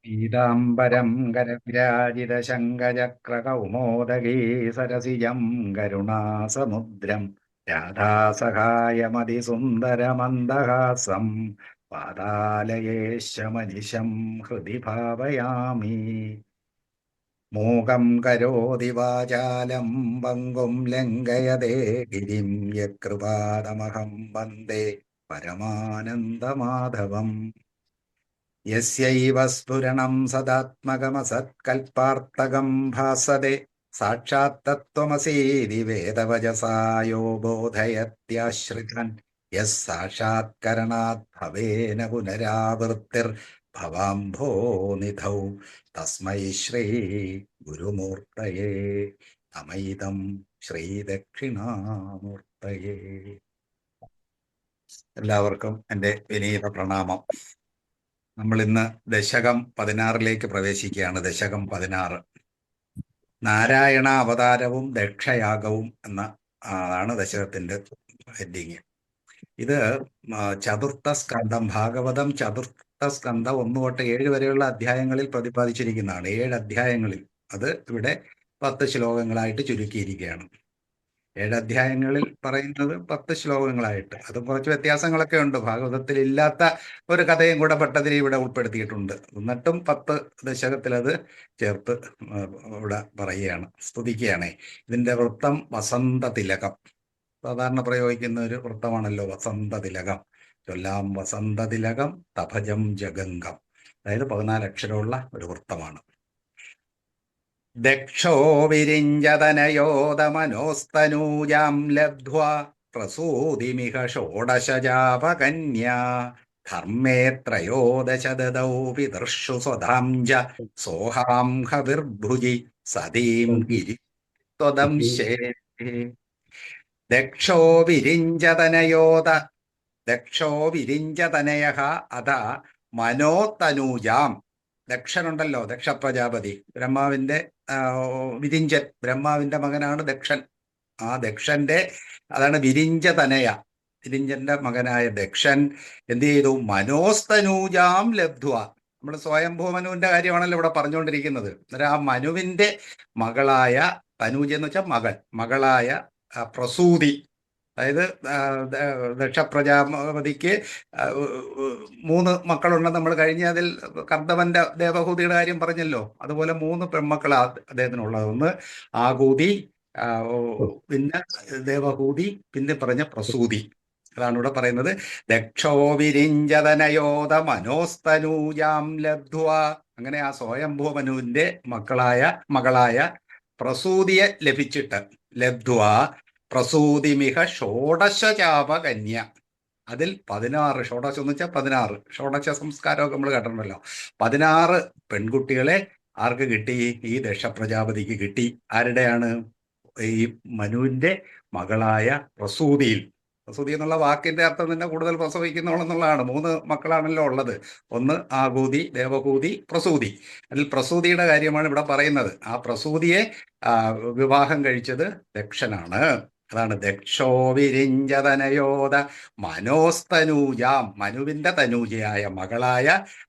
പീതാംബരം കരവിരാജിതശങ്കചക്രകൗമോദഗീ സരസിജം കരുണാസമുദ്രം രാധാസഹായമതിസുന്ദരമന്ദഹാസം പാതാലയേശമനിശം ഹൃദി ഭാവയാമി. മൂകം കരോതി വാചാലം പങ്കും ലംഘയതേ ഗിരിം യത്കൃപാതമഹം വന്ദേ പരമാനന്ദമാധവം. യസ്യൈവ സ്ഫുരണം സദാത്മകമസത്കൽപ്പാർത്തകം ഭാസതെ സാക്ഷാത് തത്വമസീതി വേദവചസാ യോ ബോധയത്യാശ്രിതൻ യസ് സാക്ഷാത്കരണാത് ഭവേന പുനരാവൃത്തിർ ഭവാംഭോനിധൗ. തസ്മൈ ശ്രീ ഗുരുമൂർത്തയേ നമൈതം ശ്രീദക്ഷിണാമൂർത്തയേ. എല്ലാവർക്കും എൻ്റെ വിനീത പ്രണാമം. നമ്മൾ ഇന്ന് ദശകം 16 പ്രവേശിക്കുകയാണ്. ദശകം 16 നാരായണ അവതാരവും ദക്ഷയാഗവും ആണ് ദശകത്തിന്റെ ഹെഡിങ്. ഇത് ചതുർത്ഥ സ്കന്ധം, ഭാഗവതം ചതുർത്ഥ സ്കന്ധം 1 തൊട്ട് 7 വരെയുള്ള അധ്യായങ്ങളിൽ പ്രതിപാദിച്ചിരിക്കുന്നതാണ്. 7 അധ്യായങ്ങളിൽ. അത് ഇവിടെ 10 ശ്ലോകങ്ങളായിട്ട് ചുരുക്കിയിരിക്കുകയാണ്. 7 അധ്യായങ്ങളിൽ പറയുന്നത് 10 ശ്ലോകങ്ങളായിട്ട്. അത് കുറച്ച് വ്യത്യാസങ്ങളൊക്കെ ഉണ്ട്. ഭാഗവതത്തിൽ ഇല്ലാത്ത ഒരു കഥയും കൂടെ പെട്ടതിനെ ഇവിടെ ഉൾപ്പെടുത്തിയിട്ടുണ്ട്. എന്നിട്ടും 10 ദശകത്തിൽ അത് ചേർത്ത് ഇവിടെ പറയുകയാണ്, സ്തുതിക്കുകയാണ്. ഇതിന്റെ വൃത്തം വസന്ത തിലകം. സാധാരണ പ്രയോഗിക്കുന്ന ഒരു വൃത്തമാണല്ലോ വസന്ത തിലകം. ചൊല്ലാം വസന്ത തിലകം തപജം ജഗംഗം. അതായത് 14 അക്ഷരമുള്ള ഒരു വൃത്തമാണ്. ദക്ഷോ വിരിഞ്ചതനയോദമനോസ്തനൂജാം ലബ്ധ്വാ പ്രസൂതിമിഹ ഷോഡശജാപകന്യാ ധർമ്മേ ത്രയോദശ ദദൗ പിതർഷു സ്വധാംജ സോഹാം ഹവിർഭുജി സതീം ഗിരി ത്വദംശേ. ദക്ഷോ വിരിഞ്ചതനയഃ അത മനോതനൂജാം. ദക്ഷനുണ്ടല്ലോ, ദക്ഷ പ്രജാപതി, ബ്രഹ്മാവിന്റെ വിരിഞ്ചൻ, ബ്രഹ്മാവിന്റെ മകനാണ് ദക്ഷൻ. ആ ദക്ഷന്റെ അതാണ് വിരിഞ്ചതനയ. വിരിഞ്ചന്റെ മകനായ ദക്ഷൻ എന്ത് ചെയ്തു? മനോസ്തനൂജാം ലബ്ധ്വ. നമ്മൾ സ്വയംഭൂ മനുവിന്റെ കാര്യമാണല്ലോ ഇവിടെ പറഞ്ഞുകൊണ്ടിരിക്കുന്നത്. അന്നേരം ആ മനുവിന്റെ മകളായ, തനൂജ എന്ന് വെച്ചാൽ മകളായ പ്രസൂതി, അതായത് ദക്ഷപ്രജാപതിക്ക് 3 മക്കളുണ്ടെന്ന് നമ്മൾ കഴിഞ്ഞ അതിൽ കർദമന്റെ ദേവഹൂതിയുടെ കാര്യം പറഞ്ഞല്ലോ. അതുപോലെ 3 പെൺമക്കളാണ് അദ്ദേഹത്തിനുള്ളത്. ഒന്ന് ആകൂതി, പിന്നെ ദേവഹൂതി, പിന്നെ പറഞ്ഞ പ്രസൂതി. അതാണ് ഇവിടെ പറയുന്നത്. ദക്ഷോ വിരിഞ്ചതനയോദ മനോസ്തനൂജാം ലബ്ധ്വ. അങ്ങനെ ആ സ്വയംഭൂ മനുവിന്റെ മകളായ പ്രസൂതിയെ ലഭിച്ചിട്ട്, ലബ്ധ്വ പ്രസൂതിമിഹ ഷോഡശജാപകന്യ. അതിൽ 16, ഷോഡശം എന്ന് വെച്ചാൽ 16, ഷോഡശ സംസ്കാരമൊക്കെ നമ്മൾ കേട്ടിട്ടുണ്ടല്ലോ. 16 പെൺകുട്ടികളെ ആർക്ക് കിട്ടി? ഈ ദക്ഷപ്രജാപതിക്ക് കിട്ടി. ആരുടെയാണ്? ഈ മനുവിന്റെ മകളായ പ്രസൂതിയിൽ. പ്രസൂതി എന്നുള്ള വാക്കിന്റെ അർത്ഥം തന്നെ കൂടുതൽ പ്രസവിക്കുന്നവളെന്നുള്ളതാണ്. 3 മക്കളാണല്ലോ ഉള്ളത്. ഒന്ന് ആകൂതി, ദേവഹൂതി, പ്രസൂതി. അതിൽ പ്രസൂതിയുടെ കാര്യമാണ് ഇവിടെ പറയുന്നത്. ആ പ്രസൂതിയെ വിവാഹം കഴിച്ചത് ദക്ഷനാണ്. അതാണ് ദക്ഷോ വിരിഞ്ചതനയോദ മനോസ്തനൂജാം. മനുവിന്റെ തനൂജയായ മകളായ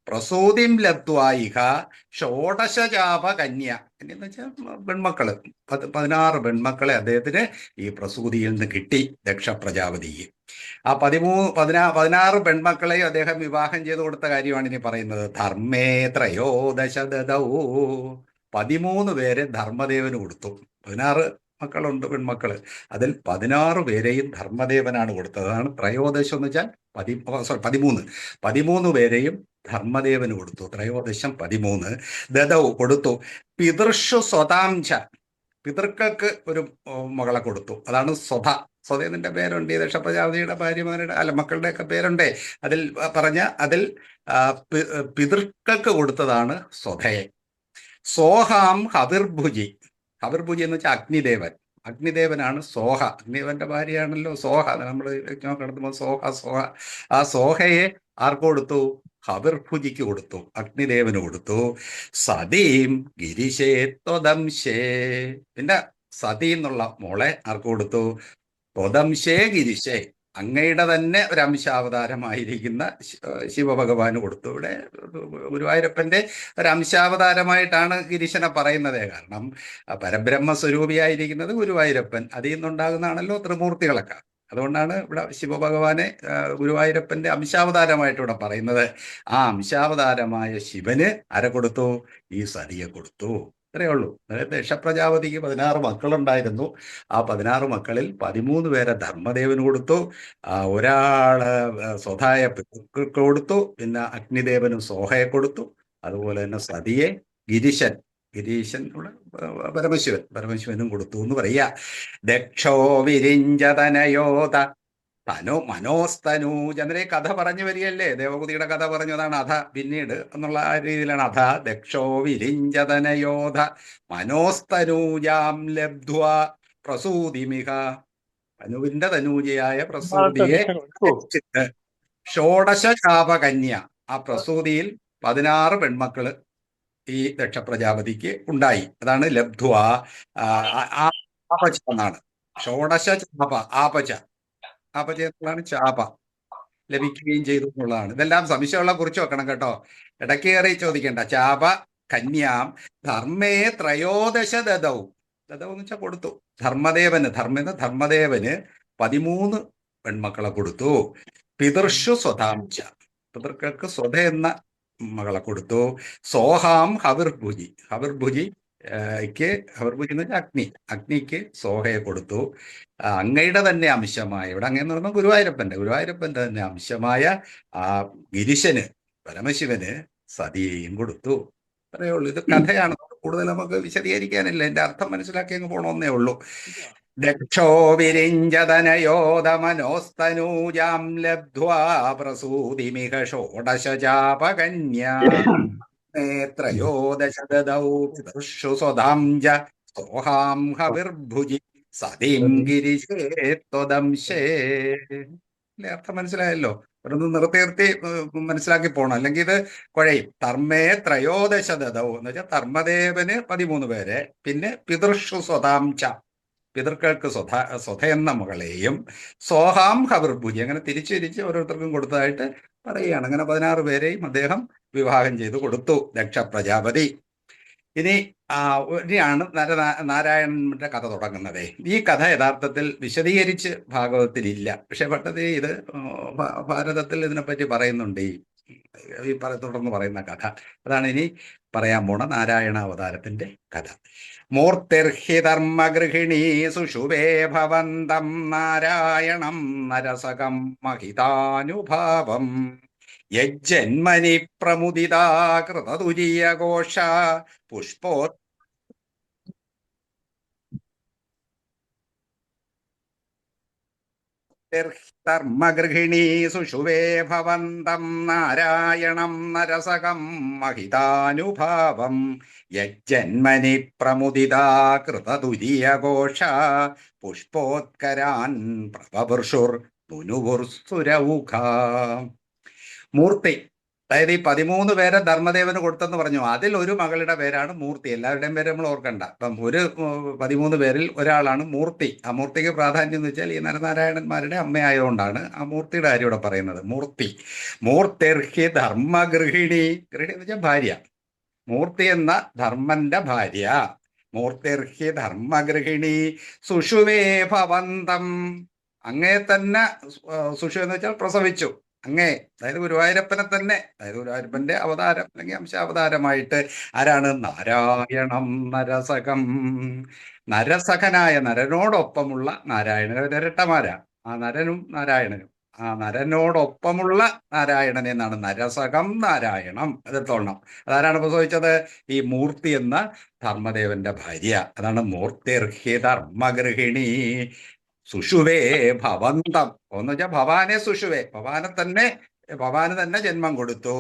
പ്രസൂതിം ലബ്ധ്വായിഹ ഷോഡശജാപകന്യ. എന്ന് വെച്ചാൽ പെൺമക്കള്, 16 പെൺമക്കളെ അദ്ദേഹത്തിന് ഈ പ്രസൂതിയിൽ നിന്ന് കിട്ടി, ദക്ഷ പ്രജാപതിക്ക്. ആ 16 പെൺമക്കളെയും അദ്ദേഹം വിവാഹം ചെയ്തു കൊടുത്ത കാര്യമാണ് ഇനി പറയുന്നത്. ധർമ്മേ ത്രയോദശ ദദൗ. 13 പേരെ ധർമ്മദേവന് കൊടുത്തു. 16 മക്കളുണ്ട്, പെൺമക്കള്. അതിൽ 16 പേരെയും ധർമ്മദേവനാണ് കൊടുത്തത്. അതാണ് ത്രയോദശം എന്ന് വെച്ചാൽ 13 പേരെയും ധർമ്മദേവന് കൊടുത്തു. ത്രയോദശം 13. ദദൗ കൊടുത്തു. പിതൃഷു സ്വതാംശ. പിതൃക്കൾക്ക് ഒരു മകളെ കൊടുത്തു. അതാണ് സ്വധ. സ്വതേതിന്റെ പേരുണ്ട്. ദക്ഷപ്രജാപതിയുടെ ഭാര്യമാരുടെ മക്കളുടെയൊക്കെ പേരുണ്ടേ. അതിൽ പിതൃക്കൾക്ക് കൊടുത്തതാണ് സ്വധയെ. സോഹാം ഹവിർഭുജി. ഹവിർഭുജി എന്ന് വെച്ചാൽ അഗ്നിദേവൻ. അഗ്നിദേവനാണ് സോഹ. അഗ്നിദേവന്റെ ഭാര്യയാണല്ലോ സോഹ. നമ്മൾ കിടത്തുമ്പോൾ സോഹ. ആ സോഹയെ ആർക്ക് കൊടുത്തു? ഹവിർഭുജിക്ക് കൊടുത്തു, അഗ്നിദേവന് കൊടുത്തു. സതീം ഗിരിശേ ത്വദംശേ. പിന്നെ സതി എന്നുള്ള മോളെ ആർക്ക് കൊടുത്തു? ത്വദംശേ ഗിരിശേ. അങ്ങയുടെ തന്നെ ഒരു അംശാവതാരമായിരിക്കുന്ന ശിവഭഗവാന് കൊടുത്തു. ഇവിടെ ഗുരുവായൂരപ്പന്റെ ഒരു അംശാവതാരമായിട്ടാണ് ഗിരീശനെ പറയുന്നത്. കാരണം പരബ്രഹ്മ സ്വരൂപിയായിരിക്കുന്നത് ഗുരുവായൂരപ്പൻ, അതിൽ നിന്നുണ്ടാകുന്നതാണല്ലോ ത്രിമൂർത്തികളൊക്കെ. അതുകൊണ്ടാണ് ഇവിടെ ശിവഭഗവാനെ ഗുരുവായൂരപ്പന്റെ അംശാവതാരമായിട്ട് ഇവിടെ പറയുന്നത്. ആ അംശാവതാരമായ ശിവന് ആരെ കൊടുത്തു? ഈ സതിയെ കൊടുത്തു. അത്രയേ ഉള്ളൂ. അതായത് ദക്ഷപ്രജാപതിക്ക് 16 മക്കളുണ്ടായിരുന്നു. ആ 16 മക്കളിൽ 13 പേരെ ധർമ്മദേവന് കൊടുത്തു. ഒരാള് സ്വധായ പിതൃക്ക് കൊടുത്തു. പിന്നെ അഗ്നിദേവനും സോഹയെ കൊടുത്തു. അതുപോലെ തന്നെ സതിയെ ഗിരീശൻ പരമശിവനും കൊടുത്തു എന്ന് പറയാ. ദക്ഷോ വിരിഞ്ചതനയോധ മനോസ്തനൂജ എന്നൊരു കഥ പറഞ്ഞു വരികയല്ലേ. ദേവകുതിയുടെ കഥ പറഞ്ഞു, അതാണ് അധ പിന്നീട് എന്നുള്ള ആ രീതിയിലാണ് അധ. ദക്ഷോ വിരിഞ്ചതനയോധ മനോസ്തനൂജാം ലബ്ധ്വ പ്രസൂതിമിഹ. അനുവിന്റെ തനൂജയായ പ്രസൂതിയെ ഷോഡശ ശാപകന്യ. ആ പ്രസൂതിയിൽ 16 പെൺമക്കള് ഈ ദക്ഷപ്രജാപതിക്ക് ഉണ്ടായി. അതാണ് ലബ്ധ്വ ആപച എന്നാണ്. ഷോഡശ ചാപ ആപച എന്നുള്ളതാണ് ചാപ ലഭിക്കുകയും ചെയ്തു എന്നുള്ളതാണ്. ഇതെല്ലാം സംശയമുള്ള കുറിച്ച് വെക്കണം കേട്ടോ, ഇടയ്ക്ക് കയറി ചോദിക്കേണ്ട. ചാപ കന്യാം ധർമ്മേ ത്രയോദശ ദദൗ എന്ന് വെച്ചാൽ കൊടുത്തു. ധർമ്മദേവന് 13 പെൺമക്കളെ കൊടുത്തു. പിതൃഷു സ്വതാംശ, പിതൃക്കൾക്ക് സ്വത എന്ന മകളെ കൊടുത്തു. സോഹാം ഹവിർഭുജി ഹവിർഭുജി എന്ന് വെച്ചാൽ അഗ്നിക്ക് സോഹയെ കൊടുത്തു. അങ്ങയുടെ തന്നെ അംശമായ, ഇവിടെ അങ്ങെന്ന് പറയുമ്പോൾ ഗുരുവായൂരപ്പന്റെ തന്നെ അംശമായ ആ ഗിരിശന് പരമശിവന് സതിയെയും കൊടുത്തു. അത്രയേ ഉള്ളൂ. ഇത് കഥയാണ്, കൂടുതൽ നമുക്ക് വിശദീകരിക്കാനില്ല. എന്റെ അർത്ഥം മനസ്സിലാക്കി അങ്ങ് പോണമെന്നേ ഉള്ളൂ. ദക്ഷോ വിരിഞ്ചതനയോധമനോസ്തനൂജാം ലബ്ധ്വാ പ്രസൂതിമിഹ ഷോഡശചാപകന്യാ ത്രയോദശ ദദൗ പിതൃഷു സ്വധാംജ സോഹാം ഹവിർഭുജി സതിം ഗിരിശേ ത്വദംശേ. അർത്ഥം മനസ്സിലായല്ലോ. ഇവിടുന്ന് നിർത്തി മനസ്സിലാക്കി പോകണം, അല്ലെങ്കിൽ ഇത് കുഴയും. ധർമ്മേ ത്രയോദശ ദദൗ എന്ന് വെച്ചാൽ ധർമ്മദേവന് 13 പേരെ, പിന്നെ പിതൃഷു സ്വതാംച പിതൃക്കൾക്ക് സ്വധ എന്ന മകളെയും, സോഹാം ഹവിർഭുജി അങ്ങനെ തിരിച്ച് ഓരോരുത്തർക്കും കൊടുത്തതായിട്ട് പറയുകയാണ്. അങ്ങനെ 16 പേരെയും അദ്ദേഹം വിവാഹം ചെയ്തു കൊടുത്തു ദക്ഷപ്രജാപതി. ഇനിയാണ് നാരായണന്റെ കഥ തുടങ്ങുന്നത്. ഈ കഥ യഥാർത്ഥത്തിൽ വിശദീകരിച്ച് ഭാഗവതത്തിലില്ല, പക്ഷെ പെട്ടെന്ന് ഇത് ഭാരതത്തിൽ ഇതിനെപ്പറ്റി പറയുന്നുണ്ട്. ഈ തുടർന്ന് പറയുന്ന കഥ അതാണ് ഇനി പറയാൻ പോണ നാരായണ അവതാരത്തിന്റെ കഥ. മൂർത്തിർഹി ധർമ്മഗൃഹിണീ സുഷുവേ ഭവന്തം നാരായണം നരസകം മഹിതാനുഭാവം യജ്ജന്മനി പ്രമുദിതാ കൃതതുരീയഘോഷ പുഷ്പോ ധർമ്മഗൃഹിണീ സുഷുവേ ഭവന്തം നാരായണം നരസകം മഹിതാനുഭാവം യജ്ജന്മനി പ്രമുദിതാ കൃതതുരീയഘോഷ പുഷ്പോത്കരാൻ പ്രഭവൃഷുർ നുനുവുർസുരൗഘ. മൂർത്തി, അതായത് ഈ 13 പേരെ ധർമ്മദേവന് കൊടുത്തെന്ന് പറഞ്ഞു. അതിൽ ഒരു മകളുടെ പേരാണ് മൂർത്തി. എല്ലാവരുടെയും പേര് നമ്മൾ ഓർക്കണ്ട. അപ്പം 13 പേരിൽ ഒരാളാണ് മൂർത്തി. ആ മൂർത്തിക്ക് പ്രാധാന്യം എന്ന് വെച്ചാൽ ഈ നരനാരായണന്മാരുടെ അമ്മയായതുകൊണ്ടാണ് ആ മൂർത്തിയുടെ കാര്യം ഇവിടെ പറയുന്നത്. മൂർത്തിർഹി ധർമ്മഗൃഹിണി, ഗൃഹിണി എന്ന് വെച്ചാൽ ഭാര്യ. മൂർത്തി എന്ന ധർമ്മന്റെ ഭാര്യ. മൂർത്തിർഹി ധർമ്മഗൃഹിണി സുഷുവേ ഭവന്തം, അങ്ങേ തന്നെ സുഷു എന്ന് വെച്ചാൽ പ്രസവിച്ചു. അതായത് ഗുരുവായൂരപ്പനെ തന്നെ, അതായത് ഗുരുവായൂരപ്പന്റെ അവതാരം അല്ലെങ്കിൽ അംശാവതാരമായിട്ട് ആരാണ്? നാരായണം നരസകം, നരസഖനായ നരനോടൊപ്പമുള്ള നാരായണൻ. ഇരട്ടമാരാ ആ നരനും നാരായണനും. ആ നരനോടൊപ്പമുള്ള നാരായണൻ എന്നാണ് നരസകം നാരായണം. അതെത്തോണം. അതാരാണ് പ്രസവിച്ചത്? ഈ മൂർത്തി എന്ന ധർമ്മദേവന്റെ ഭാര്യ. അതാണ് മൂർത്തിർഹി ധർമ്മഗൃഹിണി സുഷുവേ ഭവന്തം എന്ന് വെച്ചാൽ ഭവാനെ സുഷുവേ, ഭവാന് തന്നെ ജന്മം കൊടുത്തു.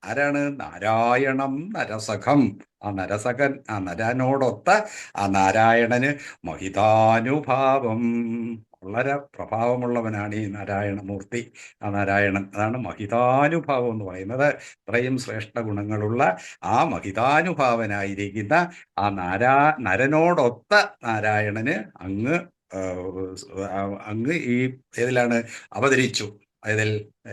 ആരാണ്? നാരായണം നരസഖം. ആ നരസഖൻ, ആ നരനോടൊത്ത ആ നാരായണന് മഹിതാനുഭാവം, വളരെ പ്രഭാവമുള്ളവനാണ് ഈ നാരായണമൂർത്തി. ആ നാരായണൻ, അതാണ് മഹിതാനുഭാവം എന്ന് പറയുന്നത്. ഇത്രയും ശ്രേഷ്ഠ ഗുണങ്ങളുള്ള ആ മഹിതാനുഭാവനായിരിക്കുന്ന ആ നരനോടൊത്ത നാരായണന് അങ്ങ് അങ്ങ് ഈ ഏതിലാണ് അവതരിച്ചു? അതിൽ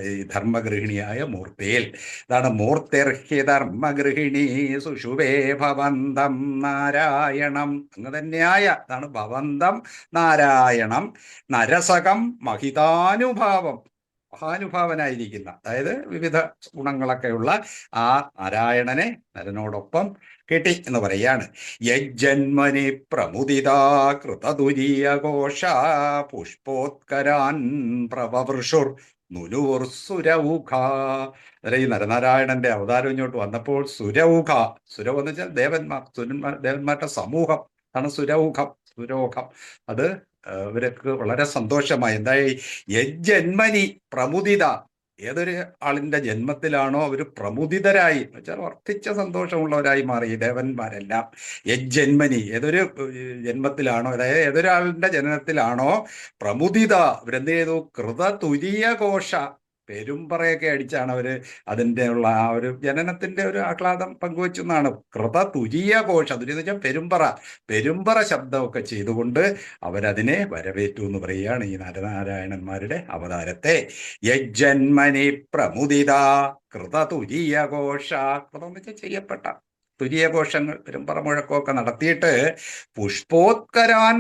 ഈ ധർമ്മഗൃഹിണിയായ മൂർത്തിയിൽ. അതാണ് മൂർത്തിർഹി ധർമ്മഗൃഹിണി സുഷുവേ ഭവന്തം നാരായണം. അങ്ങ് തന്നെയായ അതാണ് ഭവന്തം നാരായണം നരസകം മഹിതാനുഭാവം. മഹാനുഭാവനായിരിക്കുന്ന, അതായത് വിവിധ ഗുണങ്ങളൊക്കെയുള്ള ആ നാരായണനെ നരനോടൊപ്പം കെട്ടി എന്ന് പറയാണ്. യജ്ജന്മനി പ്രമുദിതാ കൃതതുരീയഘോഷ പുഷ്പോത്കരാൻ പ്രവവൃഷുർ നുലുർ സുരൗഖ. ഈ നരനാരായണന്റെ അവതാരം ഇങ്ങോട്ട് വന്നപ്പോൾ സുരൗഖ, സുരവ് എന്ന് വെച്ചാൽ ദേവന്മാരുടെ സമൂഹം ആണ് സുരൗഖം, സുരോഖം. അത് ഇവർക്ക് വളരെ സന്തോഷമായി. എന്തായി? യജ്ജന്മനി പ്രമുദിത, ഏതൊരു ആളിന്റെ ജന്മത്തിലാണോ അവർ പ്രമുദിതരായി വെച്ചാൽ വർദ്ധിച്ച സന്തോഷമുള്ളവരായി മാറി ഈ ദേവന്മാരെല്ലാം. യജ്ജന്മനി, ഏതൊരു ജന്മത്തിലാണോ, അതായത് ഏതൊരാളിന്റെ ജനനത്തിലാണോ പ്രമുദിത, അവരെന്ത് ചെയ്തു? കൃതതുരീയഘോഷ, പെരുമ്പറയൊക്കെ അടിച്ചാണ് അവര് അതിൻ്റെ ഉള്ള ആ ഒരു ജനനത്തിന്റെ ഒരു ആഹ്ലാദം പങ്കുവെച്ചു എന്നാണ്. കൃതതുരീയഘോഷ, തുരി എന്ന് വെച്ചാൽ പെരുമ്പറ, പെരുമ്പറ ശബ്ദമൊക്കെ ചെയ്തുകൊണ്ട് അവരതിനെ വരവേറ്റു എന്ന് പറയുകയാണ് ഈ നരനാരായണന്മാരുടെ അവതാരത്തെ. യജ്ജന്മനി പ്രമുദിത കൃതതുരീയഘോഷ, കൃതം എന്ന് വെച്ചാൽ ചെയ്യപ്പെട്ട തുരീയഘോഷങ്ങൾ, പെരുമ്പറ മുഴക്കമൊക്കെ നടത്തിയിട്ട് പുഷ്പോത്കരാൻ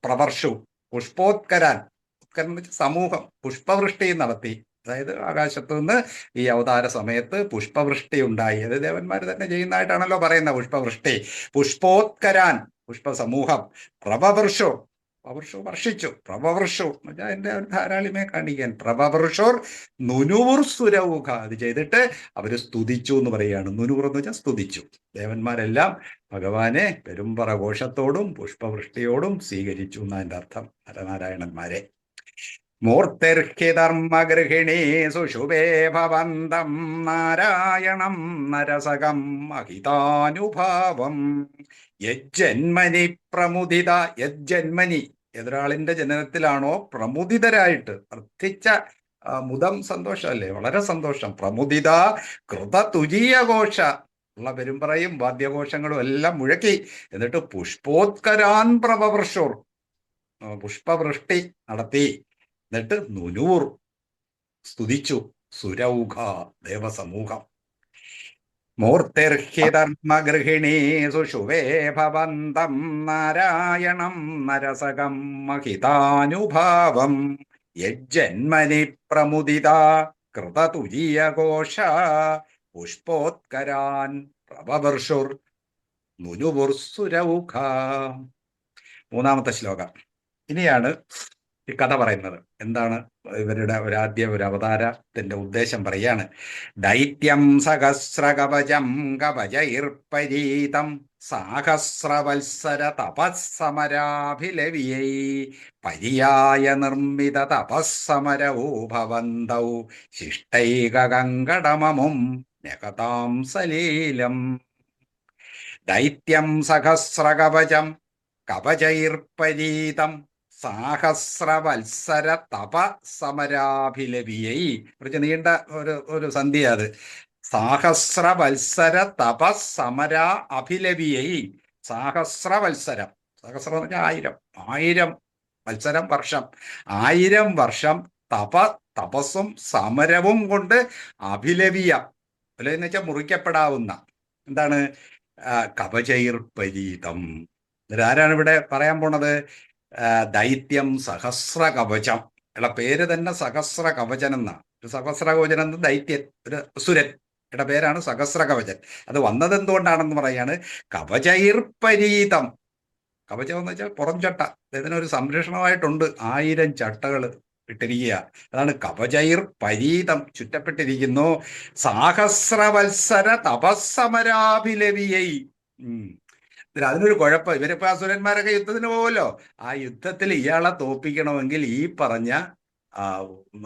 പ്രവർഷു, പുഷ്പോത്കരാൻ, സമൂഹം പുഷ്പവൃഷ്ടി നടത്തി. അതായത് ആകാശത്തു നിന്ന് ഈ അവതാര സമയത്ത് പുഷ്പവൃഷ്ടി ഉണ്ടായി. അത് ദേവന്മാർ തന്നെ ചെയ്യുന്നതായിട്ടാണല്ലോ പറയുന്നത്, പുഷ്പവൃഷ്ടി. പുഷ്പോത്കരാൻ, പുഷ്പസമൂഹം. പ്രഭവൃഷു, പ്രവൃഷു വർഷിച്ചു, പ്രഭവൃഷു എന്നുവെച്ചാൽ അതിന്റെ ഒരു ധാരാളിമയെ കാണിക്കാൻ. പ്രഭവൃഷുർ നുനുവുർ സുരൗഖ, അത് ചെയ്തിട്ട് അവര് സ്തുതിച്ചു എന്ന് പറയുകയാണ്. നുനുവുർ എന്ന് വെച്ചാൽ സ്തുതിച്ചു. ദേവന്മാരെല്ലാം ഭഗവാനെ പെരുമ്പറ ഘോഷത്തോടും പുഷ്പവൃഷ്ടിയോടും സ്വീകരിച്ചു എന്നതിന്റെ അർത്ഥം നരനാരായണന്മാരെ. മൂർത്തിർഹി ധർമ്മഗൃഹിണീ സുഷുവേ ഭവന്തം നാരായണം നരസകം മഹിതാനുഭാവം. യജ്ജന്മനി പ്രമുദിത, യജ്ജന്മനി, ഏതൊരാളിന്റെ ജനനത്തിലാണോ പ്രമുദിതരായിട്ട്, വർദ്ധിച്ച മുദം സന്തോഷമല്ലേ, വളരെ സന്തോഷം. പ്രമുദിത കൃതതുരീയഘോഷ, ഉള്ള പെരുമ്പറയും വാദ്യഘോഷങ്ങളും എല്ലാം മുഴക്കി. എന്നിട്ട് പുഷ്പോത്കരാൻ പ്രവവൃഷുർ, പുഷ്പവൃഷ്ടി നടത്തി. എന്നിട്ട് നുനൂർ, സ്തുതിച്ചു. സുരൗഖ, ദേവസമൂഹം. മൂർത്തിർഹി ധർമ്മഗൃഹിണീ സുഷുവേ ഭവന്തം നാരായണം നരസകം മഹിതാനുഭാവം. യജ്ജന്മനി പ്രമുദിത കൃതതുരീയഘോഷ പുഷ്പോത്കരാൻ പ്രവവൃഷുർ നുനുവുർ സുരൗഖ. മൂന്നാമത്തെ ശ്ലോകം. ഇനിയാണ് ഈ കഥ പറയുന്നത്. എന്താണ് ഇവരുടെ ഒരു അവതാരത്തിന്റെ ഉദ്ദേശം പറയാണ്. ദൈത്യം സഹസ്രകവചം കവചൈർപരീതം സാഹസ്രവത്സര തപസ്സമരാഭിലവിയൈ പര്യായ നിർമ്മിത തപസ്സമരവോ ഭവന്തൗ ശിഷ്ടൈകകങ്കടമമും ന്യകതാം സലീലം. ദൈത്യം സഹസ്രകവചം കവചൈർപരീതം സാഹസ്രവത്സര തപസ്സമരാഭിലവിയൈ, കുറച്ച് നീണ്ട ഒരു സന്ധ്യ അത്. സാഹസ്രവത്സര തപസ്സമരാ അഭിലവിയൈ. സഹസ്രവത്സരം, സഹസ്രം എന്ന് പറഞ്ഞാൽ 1000, 1000 വത്സരം വർഷം, 1000 വർഷം തപസ്സും സമരവും കൊണ്ട് അഭിലവിയ, എന്ന് വെച്ചാൽ മുറിക്കപ്പെടാവുന്ന. എന്താണ്? കവചൈർപരീതം. ആരാണ് ഇവിടെ പറയാൻ പോണത്? ദൈത്യം സഹസ്ര കവചം. അയാളെ പേര് തന്നെ സഹസ്ര കവചൻ എന്നാ. ഒരു സഹസ്ര കവചൻ എന്ന ദൈത്യൻ, ഒരു സുരൻ യുടെ പേരാണ് സഹസ്ര കവചൻ. അത് വന്നത് എന്തുകൊണ്ടാണെന്ന് പറയാണ്. കവചൈർപരീതം, കവചം എന്ന് വെച്ചാൽ പുറംചട്ട, ഇതിനൊരു സംരക്ഷണമായിട്ടുണ്ട് 1000 ചട്ടകൾ ഇട്ടിരിക്കുക. അതാണ് കവചൈർപരീതം, ചുറ്റപ്പെട്ടിരിക്കുന്നു. സാഹസ്രവത്സര തപസ്സമരാഭിലവിയൈ. അതിനൊരു കുഴപ്പം, ഇവരിപ്പോ അസുരന്മാരൊക്കെ യുദ്ധത്തിന് പോകുമല്ലോ. ആ യുദ്ധത്തിൽ ഇയാളെ തോപ്പിക്കണമെങ്കിൽ ഈ പറഞ്ഞ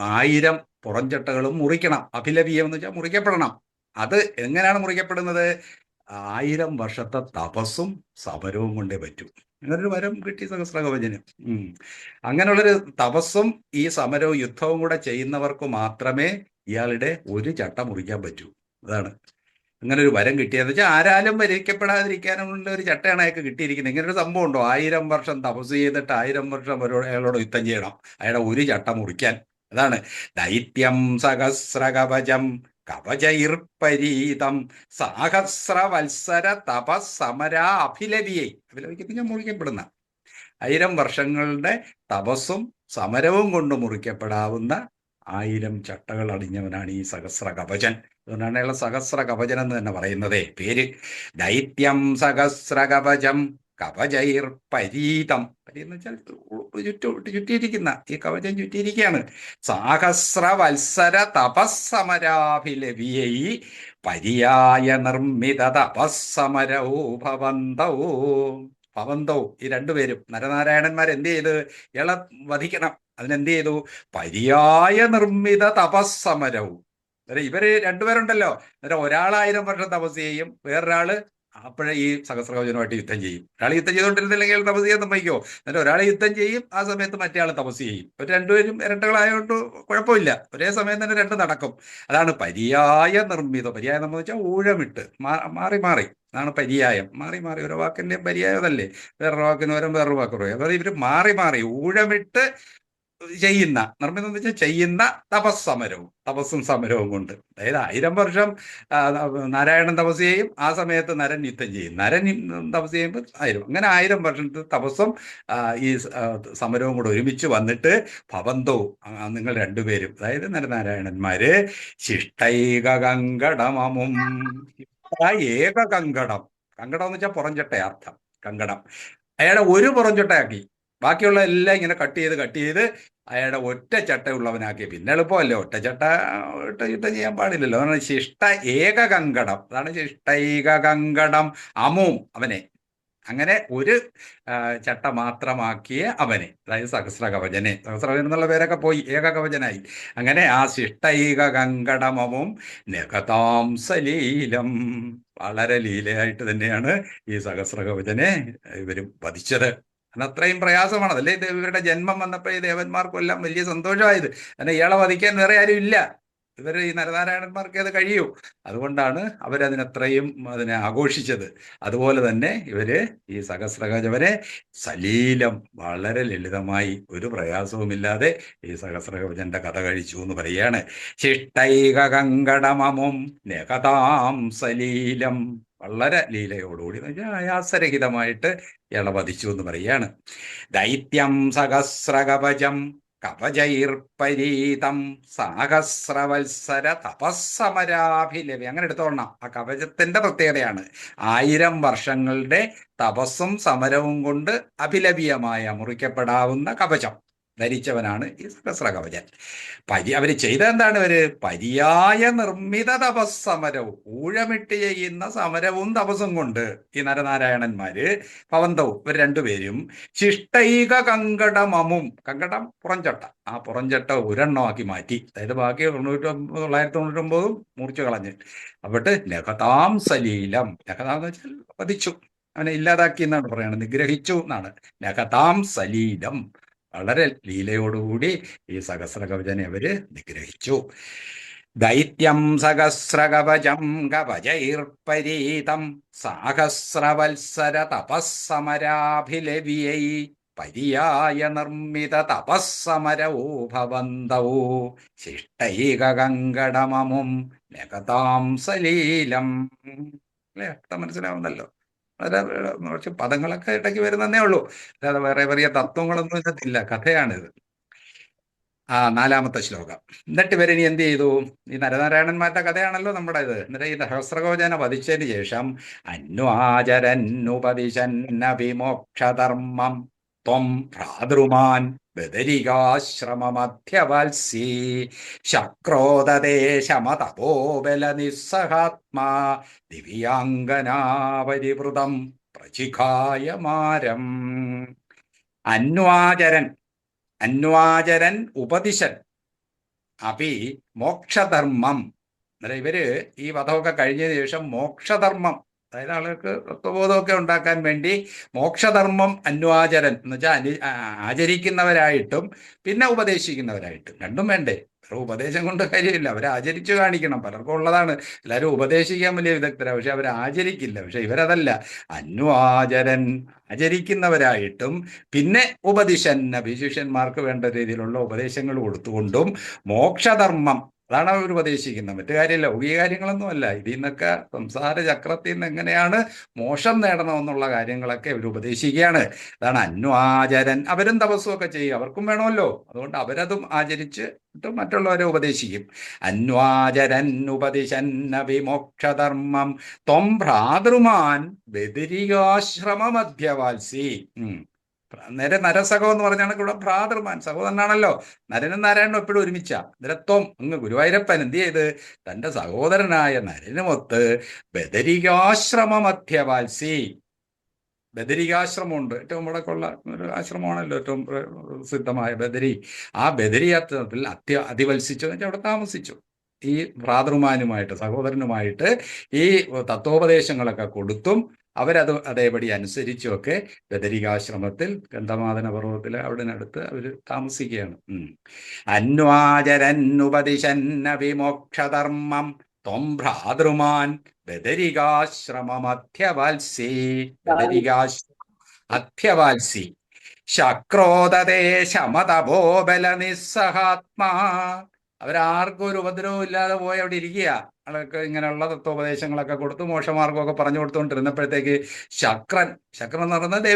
1000 പുറംചട്ടകളും മുറിക്കണം. അഭിലവീയം എന്ന് വെച്ചാൽ മുറിക്കപ്പെടണം. അത് എങ്ങനെയാണ് മുറിക്കപ്പെടുന്നത്? 1000 വർഷത്തെ തപസ്സും സമരവും കൊണ്ടേ പറ്റൂ. അങ്ങനൊരു വരം കിട്ടി സഹസ്രകവചന്. അങ്ങനെയുള്ളൊരു തപസ്സും ഈ സമരവും യുദ്ധവും കൂടെ ചെയ്യുന്നവർക്ക് മാത്രമേ ഇയാളുടെ ഒരു ചട്ട മുറിക്കാൻ പറ്റൂ. അതാണ് അങ്ങനെ ഒരു വരം കിട്ടിയെന്ന് വെച്ചാൽ ആരാലും വരിക്കപ്പെടാതിരിക്കാനുള്ള ഒരു ചട്ടയാണ് അയാൾക്ക് കിട്ടിയിരിക്കുന്നത്. ഇങ്ങനെ ഒരു സംഭവം ഉണ്ടോ? 1000 വർഷം തപസ് ചെയ്തിട്ട് 1000 വർഷം അയാളോട് യുദ്ധം ചെയ്യണം, അയാളുടെ ഒരു ചട്ട മുറിക്കാൻ. അതാണ് ദൈത്യം സഹസ്രകവചം കവചൈർപരീതം സാഹസ്രവത്സര തപസ്സമരാ അഭിലപിയെ. അഭിലപിക്കുന്ന മുറിക്കപ്പെടുന്ന 1000 വർഷങ്ങളുടെ തപസ്സും സമരവും കൊണ്ട് മുറിക്കപ്പെടാവുന്ന 1000 ചട്ടകൾ അടിഞ്ഞവനാണ് ഈ സഹസ്ര കവചൻ. അതുകൊണ്ടാണ് അയാളെ സഹസ്ര കവചൻ എന്ന് തന്നെ പറയുന്നതേ പേര്. ദൈത്യം സഹസ്ര കവചം കവചൈർ പരീതം. എന്ന് വെച്ചാൽ ചുറ്റിയിരിക്കുന്ന ഈ കവചം ചുറ്റിയിരിക്കുകയാണ്. സാഹസ്രവത്സര തപസ്സമരാഭിലവിയൈ പര്യായ നിർമ്മിത തപസ്സമരോ ഭവന്തോ. ഭവന്തോ ഈ രണ്ടുപേരും നരനാരായണന്മാർ എന്ത് ചെയ്ത്? ഇയാളെ വധിക്കണം. അതിനെന്ത് ചെയ്തു? പര്യായ നിർമ്മിത തപസ്സമരവും. അന്നേരം ഇവര് രണ്ടുപേരുണ്ടല്ലോ, അന്നേരം ഒരാൾ 1000 വർഷം തപസ് ചെയ്യും, വേറൊരാള് അപ്പോഴേ ഈ സഹസ്രകവചനമായിട്ട് യുദ്ധം ചെയ്യും. ഒരാൾ യുദ്ധം ചെയ്തുകൊണ്ടിരുന്നില്ലെങ്കിൽ തപസ് ചെയ്യാൻ സമ്മതിക്കോ? എന്നിട്ട് ഒരാൾ യുദ്ധം ചെയ്യും, ആ സമയത്ത് മറ്റേ ആൾ തപസ് ചെയ്യും. ഒരു രണ്ടുപേരും ഇരട്ടകളായതുകൊണ്ട് കുഴപ്പമില്ല, ഒരേ സമയം തന്നെ രണ്ട് നടക്കും. അതാണ് പര്യായ നിർമ്മിതം. പര്യായം എന്ന് വെച്ചാൽ ഊഴമിട്ട് മാറി മാറി, അതാണ് പര്യായം. മാറി മാറി ഓരോ വാക്കിന്റെ പര്യായം അതല്ലേ, വേറൊരു വാക്കിന് പകരം വേറൊരു വാക്ക് പറയും. അതായത് ഇവർ മാറി മാറി ഊഴമിട്ട് ചെയ്യുന്ന, നിർമ്മിതം എന്ന് വെച്ചാൽ ചെയ്യുന്ന തപസ്സമരവും, തപസ്സും സമരവും കൊണ്ട്. അതായത് 1000 വർഷം നാരായണൻ തപസ് ചെയ്യും, ആ സമയത്ത് നരൻ യുദ്ധം ചെയ്യും. നരൻ തപസ് ചെയ്യുമ്പോൾ 1000, അങ്ങനെ 1000 വർഷത്തെ തപസ്സും ഈ സമരവും കൂടെ ഒരുമിച്ച് വന്നിട്ട് ഭവന്തോ നിങ്ങൾ രണ്ടുപേരും, അതായത് നരനാരായണന്മാര് ശിഷ്ടൈക കങ്കടമമും. ഏക കങ്കടം, കങ്കടം എന്ന് വെച്ചാൽ പുറംചട്ട അർത്ഥം. കങ്കടം അയാളെ ഒരു പുറംചട്ടയാക്കി, ബാക്കിയുള്ള എല്ലാം ഇങ്ങനെ കട്ട് ചെയ്ത് അയാളുടെ ഒറ്റ ചട്ടയുള്ളവനാക്കി. പിന്നെ എളുപ്പമല്ലേ, ഒറ്റ ചട്ട ഇട്ട് യുദ്ധം ചെയ്യാൻ പാടില്ലല്ലോ. അതാണ് ശിഷ്ട ഏക കങ്കടം. അതാണ് ശിഷ്ടൈക കങ്കടം അമും, അവനെ. അങ്ങനെ ഒരു ചട്ട മാത്രമാക്കിയ അവനെ, അതായത് സഹസ്രകവചനെ. സഹസ്രകവചൻ എന്നുള്ള പേരൊക്കെ പോയി, ഏക കവചനായി. അങ്ങനെ ആ ശിഷ്ടൈക കങ്കടമവും നഖതാം സലീലം, വളരെ ലീലയായിട്ട് തന്നെയാണ് ഈ സഹസ്രകവചനെ ഇവരും വധിച്ചത്. അത്രയും പ്രയാസമാണ്. അതല്ലേ ഇവരുടെ ജന്മം വന്നപ്പോൾ ഈ ദേവന്മാർക്കെല്ലാം വലിയ സന്തോഷമായത്. കാരണം ഇയാളെ വധിക്കാൻ വേറെ ആരും ഇല്ല, ഇവർ ഈ നരനാരായണന്മാർക്ക് അത് കഴിയൂ. അതുകൊണ്ടാണ് അവരതിനത്രയും അതിനെ ആഘോഷിച്ചത്. അതുപോലെ തന്നെ ഇവര് ഈ സഹസ്രകവചനെ സലീലം, വളരെ ലളിതമായി, ഒരു പ്രയാസവുമില്ലാതെ ഈ സഹസ്രകവചന്റെ കഥ കഴിച്ചു എന്ന് പറയാണ്. ശിഷ്ടൈക കങ്കടമമും നഖതാം സലീലം, വളരെ ലീലയോടുകൂടി ആയാസരഹിതമായിട്ട് ഇയാളെ വധിച്ചു എന്ന് പറയാണ്. ദൈത്യം സഹസ്രകവചം കവചൈർപരീതം സാഹസ്രവത്സര തപസ്സമരാഭിലവി. അങ്ങനെ എടുത്തോളണം, ആ കവചത്തിന്റെ പ്രത്യേകതയാണ് 1000 വർഷങ്ങളുടെ തപസ്സും സമരവും കൊണ്ട് അഭിലഭ്യമായ, മുറിക്കപ്പെടാവുന്ന കവചം ധരിച്ചവനാണ് ഈ സഹസ്രകവചൻ. അവര് ചെയ്ത എന്താണ്? ഇവര് പര്യായ നിർമ്മിത തപസ്സമരവും, ഊഴമിട്ട് ചെയ്യുന്ന സമരവും തപസ്സും കൊണ്ട് ഈ നരനാരായണന്മാര് ഭവന്തവും ഇവർ രണ്ടുപേരും ശിഷ്ടൈക കങ്കടമമും, കങ്കടം പുറംചട്ട, ആ പുറംചട്ട ഒരെണ്ണമാക്കി മാറ്റി. അതായത് ബാക്കി 999 മുറിച്ചു കളഞ്ഞ്. അവിടെ നഖതാം സലീലം, നഖതാം എന്ന് വെച്ചാൽ വധിച്ചു, അവനെ ഇല്ലാതാക്കി എന്നാണ് പറയുന്നത്, നിഗ്രഹിച്ചു എന്നാണ്. നഖതാം സലീലം, വളരെ ലീലയോടുകൂടി ഈ സഹസ്രകവചനെ അവര് നിഗ്രഹിച്ചു. ദൈത്യം സഹസ്രകവചം കവചൈർപരീതം സാഹസ്രവത്സര തപസ്സമരാഭിലവിയൈ പര്യായ നിർമ്മിത തപസ്സമരോ ഭവന്തോ ശിഷ്ടൈക കങ്കടമമും നഖതാം സലീലം. അല്ലേ, അർത്ഥം മനസ്സിലാവുന്നല്ലോ. കുറച്ച് പദങ്ങളൊക്കെ ഇടയ്ക്ക് വരുന്നതേ ഉള്ളൂ, അല്ലാതെ വേറെ വലിയ തത്വങ്ങളൊന്നും ഇതില്ല, കഥയാണിത്. 4-ാമത്തെ ശ്ലോകം. എന്നിട്ട് ഇവരിനി എന്ത് ചെയ്തു? ഈ നരനാരായണന്മാരുടെ കഥയാണല്ലോ നമ്മുടെ ഇത്. എന്നിട്ട് ഈ സഹസ്രകവചനെ വധിച്ചതിന് ശേഷം അന്വാചരന്നുപദിശന്നഭിമോക്ഷധർമ്മം ത്വം ഭ്രാതൃമാൻ ബദരികാശ്രമമധ്യവത്സി ശക്രോദദേശമതപോബല നിസ്സഹാത്മാ ദിവ്യാംഗനാപരിവൃതം പ്രചിഖായമാരം. അന്വാചരൻ ഉപദിശൻ അപി മോക്ഷധർമ്മം. അന്നേരം ഇവര് ഈ വധമൊക്കെ കഴിഞ്ഞതിന് ശേഷം മോക്ഷധർമ്മം, അതായത് ആളുകൾക്ക് തത്വബോധമൊക്കെ ഉണ്ടാക്കാൻ വേണ്ടി മോക്ഷധർമ്മം അന്വാചരൻ എന്ന് വെച്ചാൽ ആചരിക്കുന്നവരായിട്ടും പിന്നെ ഉപദേശിക്കുന്നവരായിട്ടും രണ്ടും വേണ്ടേ. വെറും ഉപദേശം കൊണ്ട് കാര്യമില്ല, അവരെ ആചരിച്ചു കാണിക്കണം. പലർക്കും ഉള്ളതാണ്, എല്ലാവരും ഉപദേശിക്കാൻ വലിയ വിദഗ്ധരാണ്, പക്ഷെ അവർ ആചരിക്കില്ല. പക്ഷെ ഇവരതല്ല, അന്വാചരൻ ആചരിക്കുന്നവരായിട്ടും പിന്നെ ഉപദിശന്ന ശിഷ്യന്മാർക്ക് വേണ്ട രീതിയിലുള്ള ഉപദേശങ്ങൾ കൊടുത്തുകൊണ്ടും മോക്ഷധർമ്മം, അതാണ് അവർ ഉപദേശിക്കുന്നത്. മറ്റു കാര്യമില്ല, ലൗകിക കാര്യങ്ങളൊന്നും അല്ല. ഇതിൽ നിന്നൊക്കെ സംസാര ചക്രത്തിൽ നിന്ന് എങ്ങനെയാണ് മോക്ഷം നേടണമെന്നുള്ള കാര്യങ്ങളൊക്കെ അവർ ഉപദേശിക്കുകയാണ്. അതാണ് അന്വാചരൻ. അവരും തപസ്സും ഒക്കെ ചെയ്യും, അവർക്കും വേണമല്ലോ, അതുകൊണ്ട് അവരതും ആചരിച്ച് മറ്റുള്ളവരെ ഉപദേശിക്കും. അന്വാചരൻ ഉപദിശന്ന വിമോക്ഷധർമ്മം ത്വം ഭ്രാതൃമാൻ ബദരികാശ്രമമധ്യവാത്സി. നേരെ നരസഖം എന്ന് പറഞ്ഞാണ് ഇവിടെ ഭ്രാതൃമാൻ, സഹോദരനാണല്ലോ. നരനും നാരായണനും എപ്പോഴും ഒരുമിച്ച. നിരത്വം അങ്ങ് ഗുരുവായൂരപ്പൻ എന്ത് ചെയ്ത് തന്റെ സഹോദരനായ നരനുമൊത്ത് ബദരികാശ്രമമധ്യവാത്സി. ബദരികാശ്രമമുണ്ട്, ഏറ്റവും വടക്കുള്ള ഒരു ആശ്രമമാണല്ലോ ഏറ്റവും പ്രസിദ്ധമായ ബദരി. ആ ബദരിയാത്രത്തിൽ അതിവത്സിച്ചു എന്ന് വെച്ചാൽ അവിടെ താമസിച്ചു. ഈ ഭ്രാതൃമാനുമായിട്ട്, സഹോദരനുമായിട്ട് ഈ തത്വോപദേശങ്ങളൊക്കെ കൊടുത്തും അവരത് അതേപടി അനുസരിച്ചുമൊക്കെ ബദരികാശ്രമത്തിൽ ഗന്ധമാദന പർവ്വതത്തിൽ അവിടിനടുത്ത് അവർ താമസിക്കുകയാണ്. അന്വാചരന്നുപദിശന്ന വിമോക്ഷധർമ്മം ത്വം ഭ്രാതൃമാൻ ബദരികാശ്രമമധ്യവാത്സി. അധ്യവാത്സി ശക്രോദതേ ശമതപോബല നിസ്സഹാത്മാ. അവരാർക്കും ഒരു ഉപദ്രവവും ഇല്ലാതെ പോയി അവിടെ ഇരിക്കുക. ആൾക്ക് ഇങ്ങനെയുള്ള തത്വോപദേശങ്ങളൊക്കെ കൊടുത്തു മോക്ഷമാർഗമൊക്കെ പറഞ്ഞു കൊടുത്തുകൊണ്ടിരുന്നപ്പോഴത്തേക്ക് ശക്രൻ എന്ന് പറയുന്നത്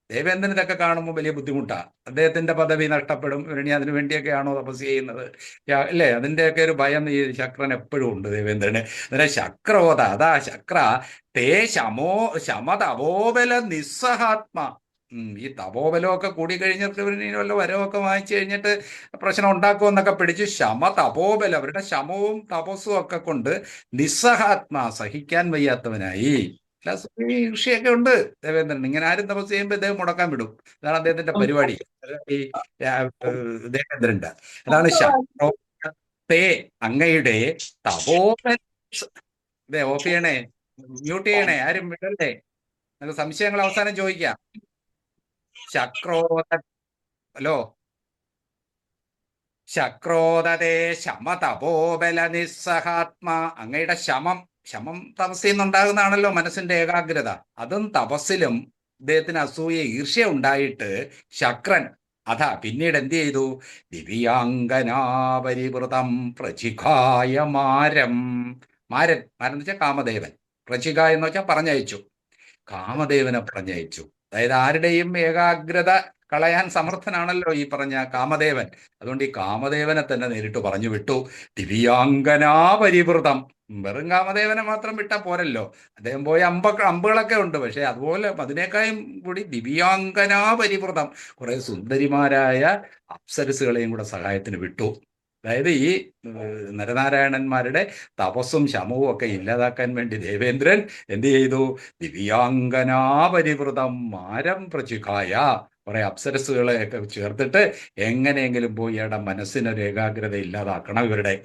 ദേവേന്ദ്രൻ ഇതൊക്കെ കാണുമ്പോൾ വലിയ ബുദ്ധിമുട്ടാണ്. അദ്ദേഹത്തിന്റെ പദവി നഷ്ടപ്പെടും, ഇനി അതിനു വേണ്ടിയൊക്കെയാണോ തപസ് ചെയ്യുന്നത് അല്ലേ? അതിൻ്റെയൊക്കെ ഒരു ഭയം ഈ ശക്രൻ എപ്പോഴും ഉണ്ട് ദേവേന്ദ്രന്. അന്നേരം ശക്രോത, അതാ ശക്ര തേ ശമതപോബല നിസ്സഹാത്മ. ഈ തപോബലമൊക്കെ കൂടിക്കഴിഞ്ഞിട്ട് ഇവരിനി വല്ല വരവൊക്കെ വാങ്ങിച്ചു കഴിഞ്ഞിട്ട് പ്രശ്നം ഉണ്ടാക്കുമെന്നൊക്കെ പിടിച്ച് തപോബലം, അവരുടെ ശമവും തപസ്സും ഒക്കെ കൊണ്ട് നിസ്സഹാത്മാ, സഹിക്കാൻ വയ്യാത്തവനായി. ഈർഷ്യയൊക്കെ ഉണ്ട് ദേവേന്ദ്രൻ. ഇങ്ങനെ ആരും തപസ് ചെയ്യുമ്പോൾ ഇദ്ദേഹം മുടക്കാൻ വിടും. അതാണ് അദ്ദേഹത്തിന്റെ പരിപാടി ഈ ദേവേന്ദ്രന്റെ. അതാണ് ശക്രത്തെ അങ്ങയുടെ തപോബല. ഓഫ് ചെയ്യണേ, മ്യൂട്ട് ചെയ്യണേ, ആരും വിടല്ലേ. നമുക്ക് സംശയങ്ങൾ അവസാനം ചോദിക്കാം. ശക്രോത ഹലോ ശക്രോദതേ ശമതപോബല നിസ്സഹാത്മാ. അങ്ങയുടെ ശമം തപസ്സിൽ നിന്നുണ്ടാകുന്നതാണല്ലോ മനസ്സിന്റെ ഏകാഗ്രത. അതും തപസ്സിലും ഇദ്ദേഹത്തിന് അസൂയ ഈർഷ്യ ഉണ്ടായിട്ട് ശക്രൻ പിന്നീട് എന്ത് ചെയ്തു? ദിവ്യാംഗനാപരിവൃതം പ്രചിഖായ മാരം എന്ന് വെച്ചാൽ കാമദേവൻ, പ്രചിക എന്ന് വെച്ചാൽ പറഞ്ഞയച്ചു, കാമദേവനെ പറഞ്ഞയച്ചു. അതായത് ആരുടെയും ഏകാഗ്രത കളയാൻ സമർത്ഥനാണല്ലോ ഈ പറഞ്ഞ കാമദേവൻ. അതുകൊണ്ട് ഈ കാമദേവനെ തന്നെ നേരിട്ട് പറഞ്ഞു വിട്ടു. ദിവ്യാംഗനാപരിവൃതം. വെറും കാമദേവനെ മാത്രം വിട്ടാൽ പോരല്ലോ, അദ്ദേഹം പോയ അമ്പുകളൊക്കെ ഉണ്ട്. പക്ഷെ അതുപോലെ അതിനേക്കാളും കൂടി ദിവ്യാംഗനാപരിവൃതം, കുറെ സുന്ദരിമാരായ അപ്സരസുകളെയും കൂടെ സഹായത്തിന് വിട്ടു. അതായത് ഈ നരനാരായണന്മാരുടെ തപസ്സും ശമവും ഒക്കെ ഇല്ലാതാക്കാൻ വേണ്ടി ദേവേന്ദ്രൻ എന്ത് ചെയ്തു? ദിവ്യാംഗനാപരിവൃതം മാരം പ്രചുഖായ, കുറെ അപ്സരസുകളെ ഒക്കെ ചേർത്തിട്ട് എങ്ങനെയെങ്കിലും പോയി ഇയാളുടെ മനസ്സിനൊരു ഏകാഗ്രത ഇല്ലാതാക്കണം ഇവരുടെ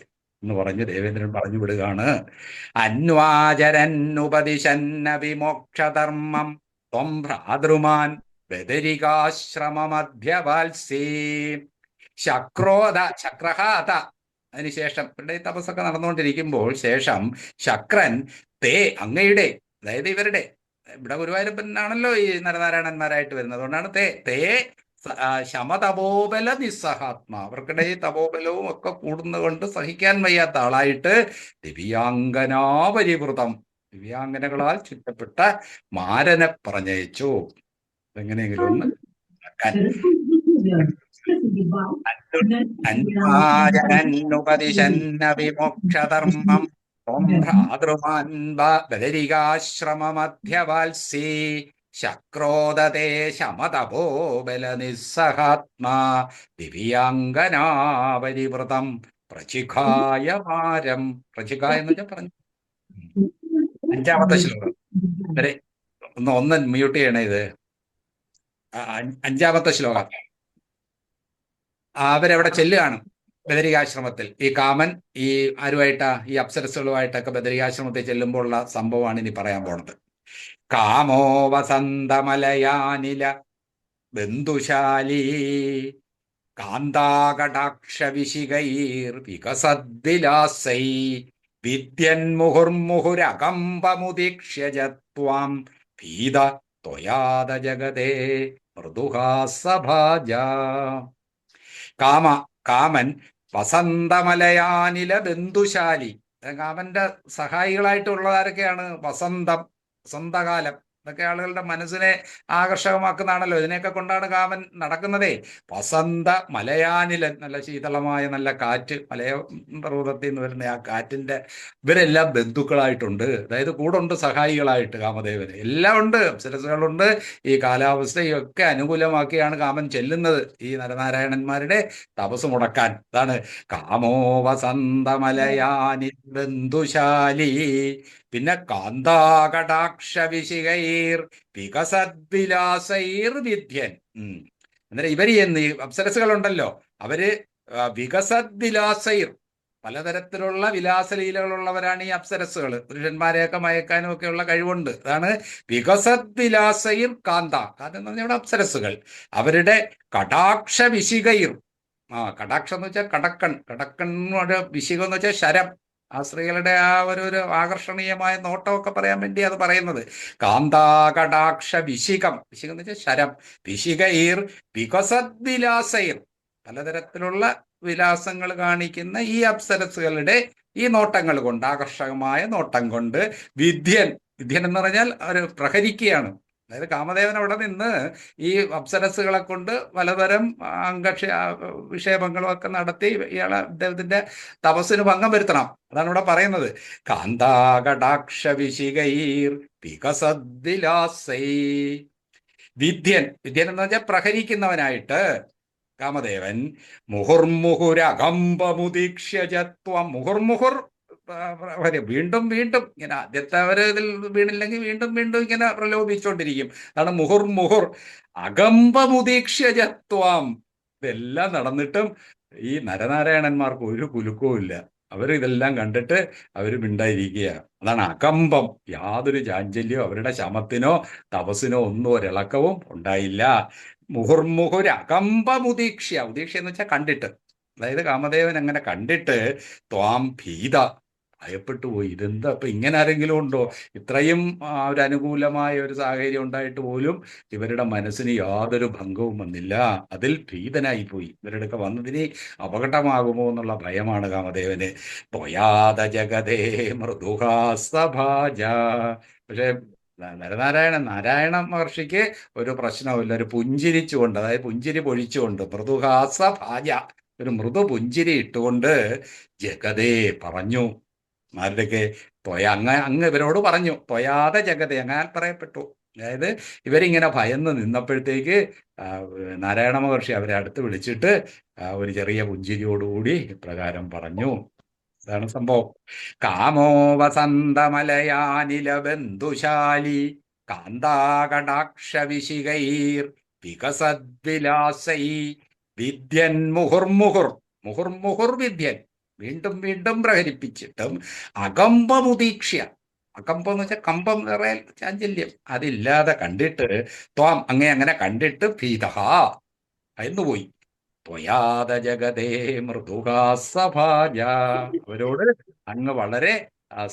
എന്ന് പറഞ്ഞ് ദേവേന്ദ്രൻ പറഞ്ഞു വിടുകയാണ്. അന്വാചരന്നുപദിശന്ന വിമോക്ഷധർമ്മം ത്വം ഭ്രാതൃമാൻ ബദരികാശ്രമമധ്യവാത്സി. ചക്രഹാത. അതിനുശേഷം ഇവരുടെ തപസ്സൊക്കെ നടന്നുകൊണ്ടിരിക്കുമ്പോൾ ശേഷം ശക്രൻ തേ അങ്ങയുടെ, അതായത് ഇവരുടെ, ഇവിടെ ഗുരുവായൂരപ്പനാണല്ലോ ഈ നരനാരായണന്മാരായിട്ട് വരുന്നത്, അതുകൊണ്ടാണ് തേ ശമതപോബല നിസ്സഹാത്മ. അവർക്കിടെ ഈ തപോബലവും ഒക്കെ കൂടുന്നതുകൊണ്ട് സഹിക്കാൻ വയ്യാത്ത ആളായിട്ട് ദിവ്യാംഗനാപരിവൃതം, ദിവ്യാംഗനകളാൽ ചുറ്റപ്പെട്ട മാരനെ പറഞ്ഞയച്ചു. എങ്ങനെയെങ്കിലും ഒന്ന് അന്വാചരന്നുപദിശന്ന വിമോക്ഷധർമ്മം ത്വം ഭ്രാതൃമാൻ ബദരികാശ്രമമധ്യവാത്സി. ശക്രോദതേ ശമതപോബല നിസ്സഹാത്മാ ദിവ്യാംഗനാപരിവൃതം പ്രചിഖായ മാരം. പ്രചിഖ എന്ന് വെച്ചാൽ പറഞ്ഞു. 5ാമത്തെ ശ്ലോകം വരെ ഒന്ന് മ്യൂട്ട് ചെയ്യണേ. ഇത് 5ാമത്തെ ശ്ലോകം. അവരവിടെ ചെല്ലുകയാണ്. ബദരികാശ്രമത്തിൽ ഈ കാമൻ ഈ ആരുമായിട്ടാ ഈ അപ്സരസുകളുമായിട്ടൊക്കെ ബദരികാശ്രമത്തിൽ ചെല്ലുമ്പോഴുള്ള സംഭവമാണ് ഇനി പറയാൻ പോണത്. കാമോ വസന്തമലയാനില ബന്ധുശാലീ കാന്താകടാക്ഷവിശികൈർ വികസദ്വിലാസൈ വിദ്യൻ മുഹുർമുഹുരകമ്പമുദീക്ഷ്യജ ഭീത ത്വയാത ജഗതേ മൃദുഹാസഭാജ. കാമ കാമൻ വസന്തമലയാനില ബന്ധുശാലി. കാമന്റെ സഹായികളായിട്ടുള്ളതാരൊക്കെയാണ്? വസന്തകാലം. ഇതൊക്കെ ആളുകളുടെ മനസ്സിനെ ആകർഷകമാക്കുന്നതാണല്ലോ. ഇതിനെയൊക്കെ കൊണ്ടാണ് കാമൻ നടക്കുന്നതേ. വസന്ത മലയാനിലൻ, നല്ല ശീതളമായ നല്ല കാറ്റ്, മലയ പർവ്വതത്തിൽ നിന്ന് വരുന്ന ആ കാറ്റിന്റെ ഇവരെല്ലാം ബന്ധുക്കളായിട്ടുണ്ട്. അതായത് കൂടുണ്ട് സഹായികളായിട്ട് കാമദേവന്. എല്ലാം ഉണ്ട്, അപ്സരസുകളുണ്ട്. ഈ കാലാവസ്ഥയൊക്കെ അനുകൂലമാക്കിയാണ് കാമൻ ചെല്ലുന്നത് ഈ നരനാരായണന്മാരുടെ തപസ് മുടക്കാൻ. അതാണ് കാമോ വസന്തമലയാനി ബന്ധുശാലി. പിന്നെ കാന്താകടാക്ഷവിശികൈർ വികസദ്വിലാസൈർ വിദ്യൻ. അന്നേരം ഇവര് ഈ അപ്സരസുകളുണ്ടല്ലോ, അവര് വികസദ്വിലാസൈർ, പലതരത്തിലുള്ള വിലാസലീലകളുള്ളവരാണ് ഈ അപ്സരസുകൾ. പുരുഷന്മാരെയൊക്കെ മയക്കാനും ഒക്കെയുള്ള കഴിവുണ്ട്. അതാണ് വികസദ്വിലാസൈർ കാന്ത. കാന്ത എന്ന് പറഞ്ഞാൽ ഇവിടെ അപ്സരസുകൾ. അവരുടെ കടാക്ഷവിശികൈർ, കടാക്ഷം എന്ന് വെച്ചാൽ കടക്കൺ വിശികം എന്ന് വെച്ചാൽ ശരം. ആ സ്ത്രീകളുടെ ആ ഒരു ആകർഷണീയമായ നോട്ടമൊക്കെ പറയാൻ വേണ്ടി അത് പറയുന്നത്. കാന്താകടാക്ഷ വിശികം എന്ന് വെച്ചാൽ ശരം. വിശികൈർ വികസദ്വിലാസൈർ, പലതരത്തിലുള്ള വിലാസങ്ങൾ കാണിക്കുന്ന ഈ അപ്സരസുകളുടെ ഈ നോട്ടങ്ങൾ കൊണ്ട്, ആകർഷകമായ നോട്ടം കൊണ്ട് വിദ്യൻ എന്ന് പറഞ്ഞാൽ അവർ പ്രഹരിക്കുകയാണ്. അതായത് കാമദേവൻ അവിടെ നിന്ന് ഈ അപ്സരസുകളെ കൊണ്ട് പലതരം വിക്ഷേപങ്ങളും ഒക്കെ നടത്തി ഇയാളെ അദ്ദേഹത്തിന്റെ തപസ്സിന് ഭംഗം വരുത്തണം. അതാണ് ഇവിടെ പറയുന്നത്. കാന്താകടാക്ഷ വിശികൈർ വികസദ്വിലാസൈ. വിദ്യൻ എന്ന് പറഞ്ഞാൽ പ്രഹരിക്കുന്നവനായിട്ട് കാമദേവൻ മുഹുർമുഹുരകമ്പമുദീക്ഷ്യജത്വം. മുഹുർമുഹുർ വീണ്ടും ഇങ്ങനെ ആദ്യത്തെ ഇതിൽ വീണില്ലെങ്കിൽ വീണ്ടും ഇങ്ങനെ പ്രലോഭിച്ചുകൊണ്ടിരിക്കും. അതാണ് മുഹുർ അകമ്പമുദീക്ഷ്യജത്വം. ഇതെല്ലാം നടന്നിട്ടും ഈ നരനാരായണന്മാർക്ക് ഒരു കുലുക്കവും ഇല്ല. അവർ ഇതെല്ലാം കണ്ടിട്ട് അവർ മിണ്ടായിരിക്കുക. അതാണ് അകമ്പം. യാതൊരു ചാഞ്ചല്യമോ അവരുടെ ശമത്തിനോ തപസ്സിനോ ഒന്നും ഒരിളക്കവും ഉണ്ടായില്ല. മുഹുർമുഹുരകമ്പമുദീക്ഷ്യ. ഉദീക്ഷ്യ എന്ന് വെച്ചാൽ കണ്ടിട്ട്. അതായത് കാമദേവൻ അങ്ങനെ കണ്ടിട്ട് ത്വാം ഭീത, ഭയപ്പെട്ടു പോയി. ഇതെന്താ ഇപ്പൊ ഇങ്ങനെ ആരെങ്കിലും ഉണ്ടോ? ഇത്രയും ഒരു അനുകൂലമായ ഒരു സാഹചര്യം ഉണ്ടായിട്ട് പോലും ഇവരുടെ മനസ്സിന് യാതൊരു ഭംഗവും വന്നില്ല. അതിൽ ഭീതനായി പോയി. ഇവരുടെയൊക്കെ വന്നതിന് അപകടമാകുമോ എന്നുള്ള ഭയമാണ് കാമദേവന്. ത്വയാത ജഗതേ മൃദുഹാസഭാജ. പക്ഷെ നാരായണ മഹർഷിക്ക് ഒരു പ്രശ്നവുമില്ല. ഒരു പുഞ്ചിരിച്ചുകൊണ്ട്, അതായത് പുഞ്ചിരി പൊഴിച്ചുകൊണ്ട്, മൃദുഹാസഭാജ, ഒരു മൃദു പുഞ്ചിരി ഇട്ടുകൊണ്ട് ജഗതേ പറഞ്ഞു. ആരുടെയൊക്കെ? അങ്ങ് ഇവരോട് പറഞ്ഞു. ത്വയാത ജഗതേ, അങ്ങനെ പറയപ്പെട്ടു. അതായത് ഇവരിങ്ങനെ ഭയന്ന് നിന്നപ്പോഴത്തേക്ക് നാരായണ മഹർഷി അവരെ അടുത്ത് വിളിച്ചിട്ട് ഒരു ചെറിയ പുഞ്ചിരിയോടുകൂടി ഇപ്രകാരം പറഞ്ഞു. ഇതാണ് സംഭവം. കാമോ വസന്തമലയാനില ബന്ധുശാലി കാന്താകടാക്ഷ വിശികൈർ വികസദ്വിലാസൈ വിദ്യൻ മുഹുർമുഹുർ വിദ്യൻ, വീണ്ടും പ്രഹരിപ്പിച്ചിട്ടും അകമ്പമുദീക്ഷ്യ. അകമ്പം എന്ന് വെച്ചാൽ കമ്പം നിറയൽ, ചാഞ്ചല്യം അതില്ലാതെ കണ്ടിട്ട് ത്വാം അങ്ങനെ കണ്ടിട്ട് ഭീതഹ, ഭയന്നുപോയി. ത്വയാത ജഗതേ മൃദുഹാസഭാജ. അവരോട് അങ്ങ് വളരെ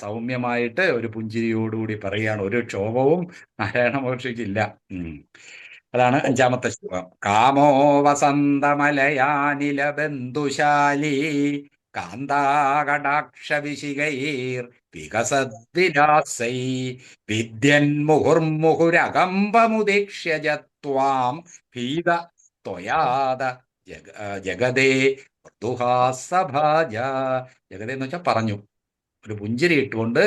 സൗമ്യമായിട്ട് ഒരു പുഞ്ചിരിയോടുകൂടി പറയുകയാണ്. ഒരു ക്ഷോഭവും നാരായണ മഹർഷിക്കില്ല. അതാണ് 5ാമത്തെ ശ്ലോകം. കാമോ വസന്തമലയാനില ബന്ധുശാലി കാന്താകടാക്ഷ വിശികൈർ വികസദ്വിലാസൈ വിദ്യൻ മുഹുർമുഹുരകമ്പമുദീക്ഷ്യജത്വാം ഭീത ത്വയാത ജഗതേ മൃദുഹാസഭാജ. ജഗതേ എന്ന് വെച്ചാൽ പറഞ്ഞു. ഒരു പുഞ്ചിരി ഇട്ടുകൊണ്ട്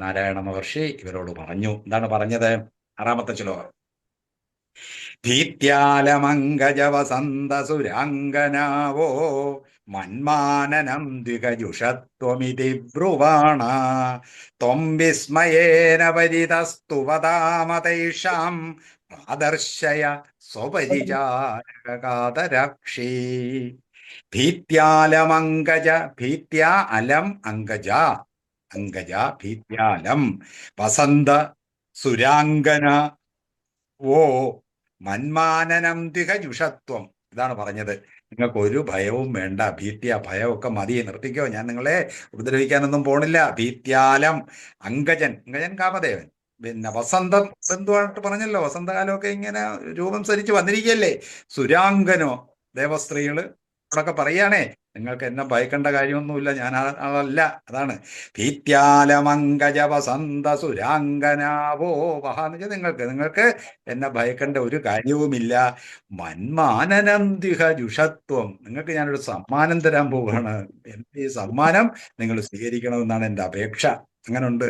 നാരായണ മഹർഷി ഇവരോട് പറഞ്ഞു. എന്താണ് പറഞ്ഞത്? 6ാമത്തെ ശ്ലോകം. ഭീത്യാലമംഗജവസന്തസുരാംഗനാവോ മന്മാനനം ദ്വികജുഷത്വമിതി ബ്രുവാണ ത്വം വിസ്മയേന പരിതസ്തുവതാമതൈഷാം ആദർശയ സ്വപരിചാരകാതരക്ഷീ. ഭീത്യാലമങ്കജ, ഭീത്യാ അലം അങ്കജ, അങ്കജ ഭീത്യാലം വസന്ത സുരാംഗന ഓ മന്മാനനംതിക ജുഷത്വം. ഇതാണ് പറഞ്ഞത്. നിങ്ങൾക്ക് ഒരു ഭയവും വേണ്ട. ഭീത്യ ഭയമൊക്കെ മതി, നിർത്തിക്കോ, ഞാൻ നിങ്ങളെ ഉപദ്രവിക്കാനൊന്നും പോണില്ല. ഭീത്യാലം അങ്കജൻ, അങ്കജൻ കാമദേവൻ. പിന്നെ വസന്തം ബന്ധുവായിട്ട് പറഞ്ഞല്ലോ, വസന്തകാലമൊക്കെ ഇങ്ങനെ രൂപം സരിച്ച് വന്നിരിക്കുകയല്ലേ. സുരാംഗനോ, ദേവസ്ത്രീകള് അവിടൊക്കെ പറയാണേ, നിങ്ങൾക്ക് എന്നെ ഭയക്കേണ്ട കാര്യമൊന്നുമില്ല, ഞാൻ ആളല്ല. അതാണ് ഭീത്യാലമങ്കജ വസന്ത സുരാംഗനാവോ വഹ എന്ന് വെച്ചാൽ നിങ്ങൾക്ക് എന്നെ ഭയക്കേണ്ട ഒരു കാര്യവുമില്ല. മന്മാനനന്തിഹ ജുഷത്വം, നിങ്ങൾക്ക് ഞാനൊരു സമ്മാനം തരാൻ പോവുകയാണ്. എന്റെ ഈ സമ്മാനം നിങ്ങൾ സ്വീകരിക്കണമെന്നാണ് എൻ്റെ അപേക്ഷ. അങ്ങനുണ്ട്.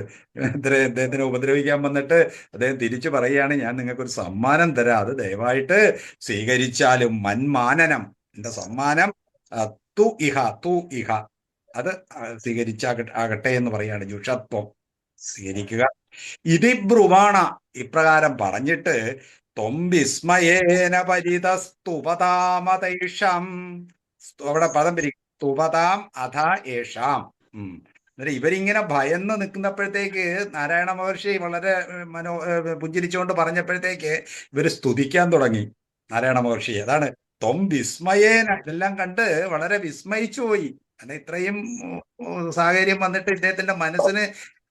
അദ്ദേഹത്തിനെ ഉപദ്രവിക്കാൻ വന്നിട്ട് അദ്ദേഹം തിരിച്ചു പറയുകയാണ്, ഞാൻ നിങ്ങൾക്കൊരു സമ്മാനം തരാം, അത് ദയവായിട്ട് സ്വീകരിച്ചാലും. മന്മാനനം, എന്റെ സമ്മാനം തു ഇഹ, തു ഇഹ, അത് സ്വീകരിച്ചാകട്ടെ എന്ന് പറയാണ്. ജുഷത്വം സ്വീകരിക്കുക. ഇതി ബ്രുവാണ, ഇപ്രകാരം പറഞ്ഞിട്ട് ത്വം വിസ്മയേന പരിതസ്തുപതാമതൈഷാം, അവിടെ പദം പിരിക്കും, സ്തുപതാം അഥ ഏഷാം. എന്നിട്ട് ഇവരിങ്ങനെ ഭയന്ന് നിൽക്കുന്നപ്പോഴത്തേക്ക് നാരായണ മഹർഷി വളരെ പുഞ്ചിരിച്ചുകൊണ്ട് പറഞ്ഞപ്പോഴത്തേക്ക് ഇവര് സ്തുതിക്കാൻ തുടങ്ങി നാരായണ മഹർഷി. അതാണ് ത്വം വിസ്മയേന, ഇതെല്ലാം കണ്ട് വളരെ വിസ്മയിച്ചു പോയി. കാരണം ഇത്രയും സാഹചര്യം വന്നിട്ട് ഇദ്ദേഹത്തിന്റെ മനസ്സിന്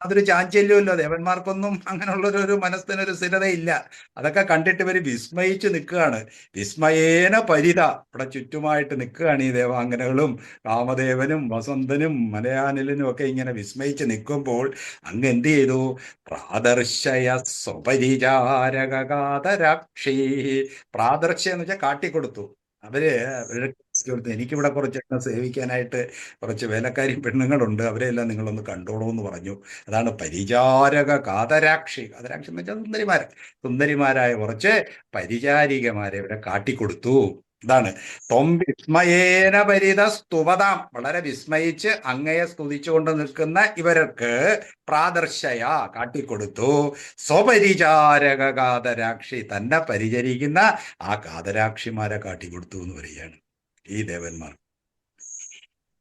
അതൊരു ചാഞ്ചല്യമല്ലോ. ദേവന്മാർക്കൊന്നും അങ്ങനെയുള്ളൊരു മനസ്സിനൊരു സ്ഥിരതയില്ല. അതൊക്കെ കണ്ടിട്ട് ഇവര് വിസ്മയിച്ച് നിൽക്കുകയാണ്. വിസ്മയേന പരിത, ഇവിടെ ചുറ്റുമായിട്ട് നിൽക്കുകയാണ് ഈ ദേവാംഗനകളും കാമദേവനും വസന്തനും മലയാനിലനും ഒക്കെ ഇങ്ങനെ വിസ്മയിച്ച് നിൽക്കുമ്പോൾ അങ്ങ് എന്ത് ചെയ്തു? പ്രാദർശയ സ്വപരിചാരകാതരാക്ഷി, പ്രാദർശയം എന്ന് വെച്ചാൽ കാട്ടിക്കൊടുത്തു. അവര് എനിക്കിവിടെ കുറച്ച് സേവിക്കാനായിട്ട് കുറച്ച് വേലക്കാരി പെണ്ണുങ്ങളുണ്ട്, അവരെല്ലാം നിങ്ങളൊന്ന് കണ്ടോളൂ എന്ന് പറഞ്ഞു. അതാണ് പരിചാരക കാതരാക്ഷി. കാതരാക്ഷി എന്ന് വെച്ചാൽ സുന്ദരിമാരായ കുറച്ച് പരിചാരികമാരെ ഇവിടെ കാട്ടിക്കൊടുത്തു. ഇതാണ് ത്വം വിസ്മയേന പരിത സ്തുപതാം, വളരെ വിസ്മയിച്ച് അങ്ങയെ സ്തുതിച്ചുകൊണ്ട് നിൽക്കുന്ന ഇവർക്ക് പ്രാദർശയ കാട്ടിക്കൊടുത്തു. സ്വപരിചാരക കാതരാക്ഷി, തന്നെ പരിചരിക്കുന്ന ആ കാതരാക്ഷിമാരെ കാട്ടിക്കൊടുത്തു എന്ന് പറയുകയാണ് ഈ ദേവന്മാർ.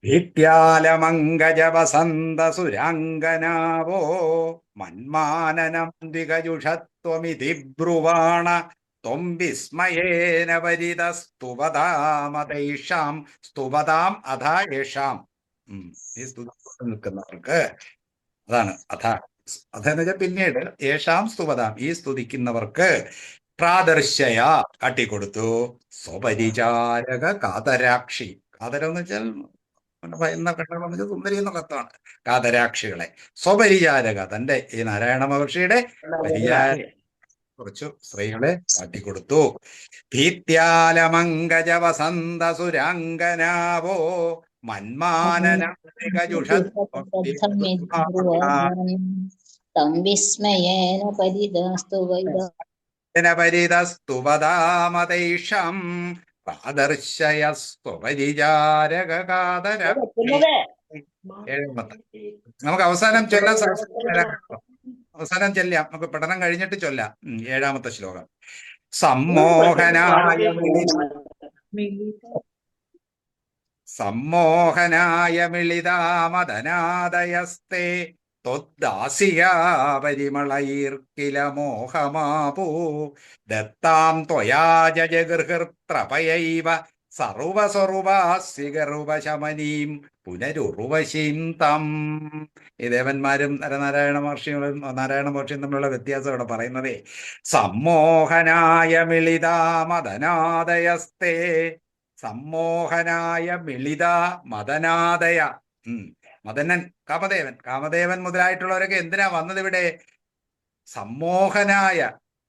ഭീത്യാലമങ്കജ വസന്ത സുരാംഗനാവോ മന്മാനനംദികജുഷത്വമിതി ബ്രുവാണ ത്വം വിസ്മയേന പരിതസ്തുപതാമതൈഷാം, സ്തുപതാം അഥ യേഷാം. ഈ സ്തുതിച്ചുകൊണ്ട് നിൽക്കുന്നവർക്ക്, അതാണ് അഥ, അതെന്ന് വെച്ചാൽ പിന്നീട്, യേഷാം സ്തുപതാം, ഈ സ്തുതിക്കുന്നവർക്ക് പ്രാദർശയ കാട്ടിക്കൊടുത്തു. സ്വപരിചാരക കാതരാക്ഷി, കാതരം എന്ന് വെച്ചാൽ ഭയന്ന പെട്ടെന്ന് വെച്ചാൽ സുന്ദരി എന്ന അർത്ഥമാണ്. കാതരാക്ഷികളെ സ്വപരിചാരക, തന്റെ ഈ നാരായണ മഹർഷിയുടെ പരിചാര കുറച്ചു സ്ത്രീകളെ കാട്ടിക്കൊടുത്തു. ഭീത്യാലമങ്കജ വസന്ത സുരാംഗനാവോ മന്മാനനസ്തുപതാമതൈഷം പ്രാദർശയ സ്വപരിചാരക കാതരാക്ഷി. നമുക്ക് അവസാനം ചൊല്ലാൻ അവസാനം ചൊല്ലാം, നമുക്ക് പഠനം കഴിഞ്ഞിട്ട് ചൊല്ലാം. 7ാമത്തെ ശ്ലോകം. സമ്മോഹനായ മിളിതാമദനാദയസ്തേ ത്വദ്ദാസിയാ പരിമളൈർക്കില മോഹമാപൂ ദത്താം ത്വയാ ജഗൃഹൃത്രപയൈവ സർവസ്വറുപാസ്യഗർവശമനീം പുനരുർവശീം തം. ഈ ദേവന്മാരും നാരായണ മഹർഷിയും തമ്മിലുള്ള വ്യത്യാസം ഇവിടെ പറയുന്നതേ. സമ്മോഹനായ മിളിതാമദനാദയസ്തേ, സമ്മോഹനായ മിളിത മദനാദയ, മദനൻ കാമദേവൻ മുതലായിട്ടുള്ളവരൊക്കെ എന്തിനാ വന്നത് ഇവിടെ? സമ്മോഹനായ,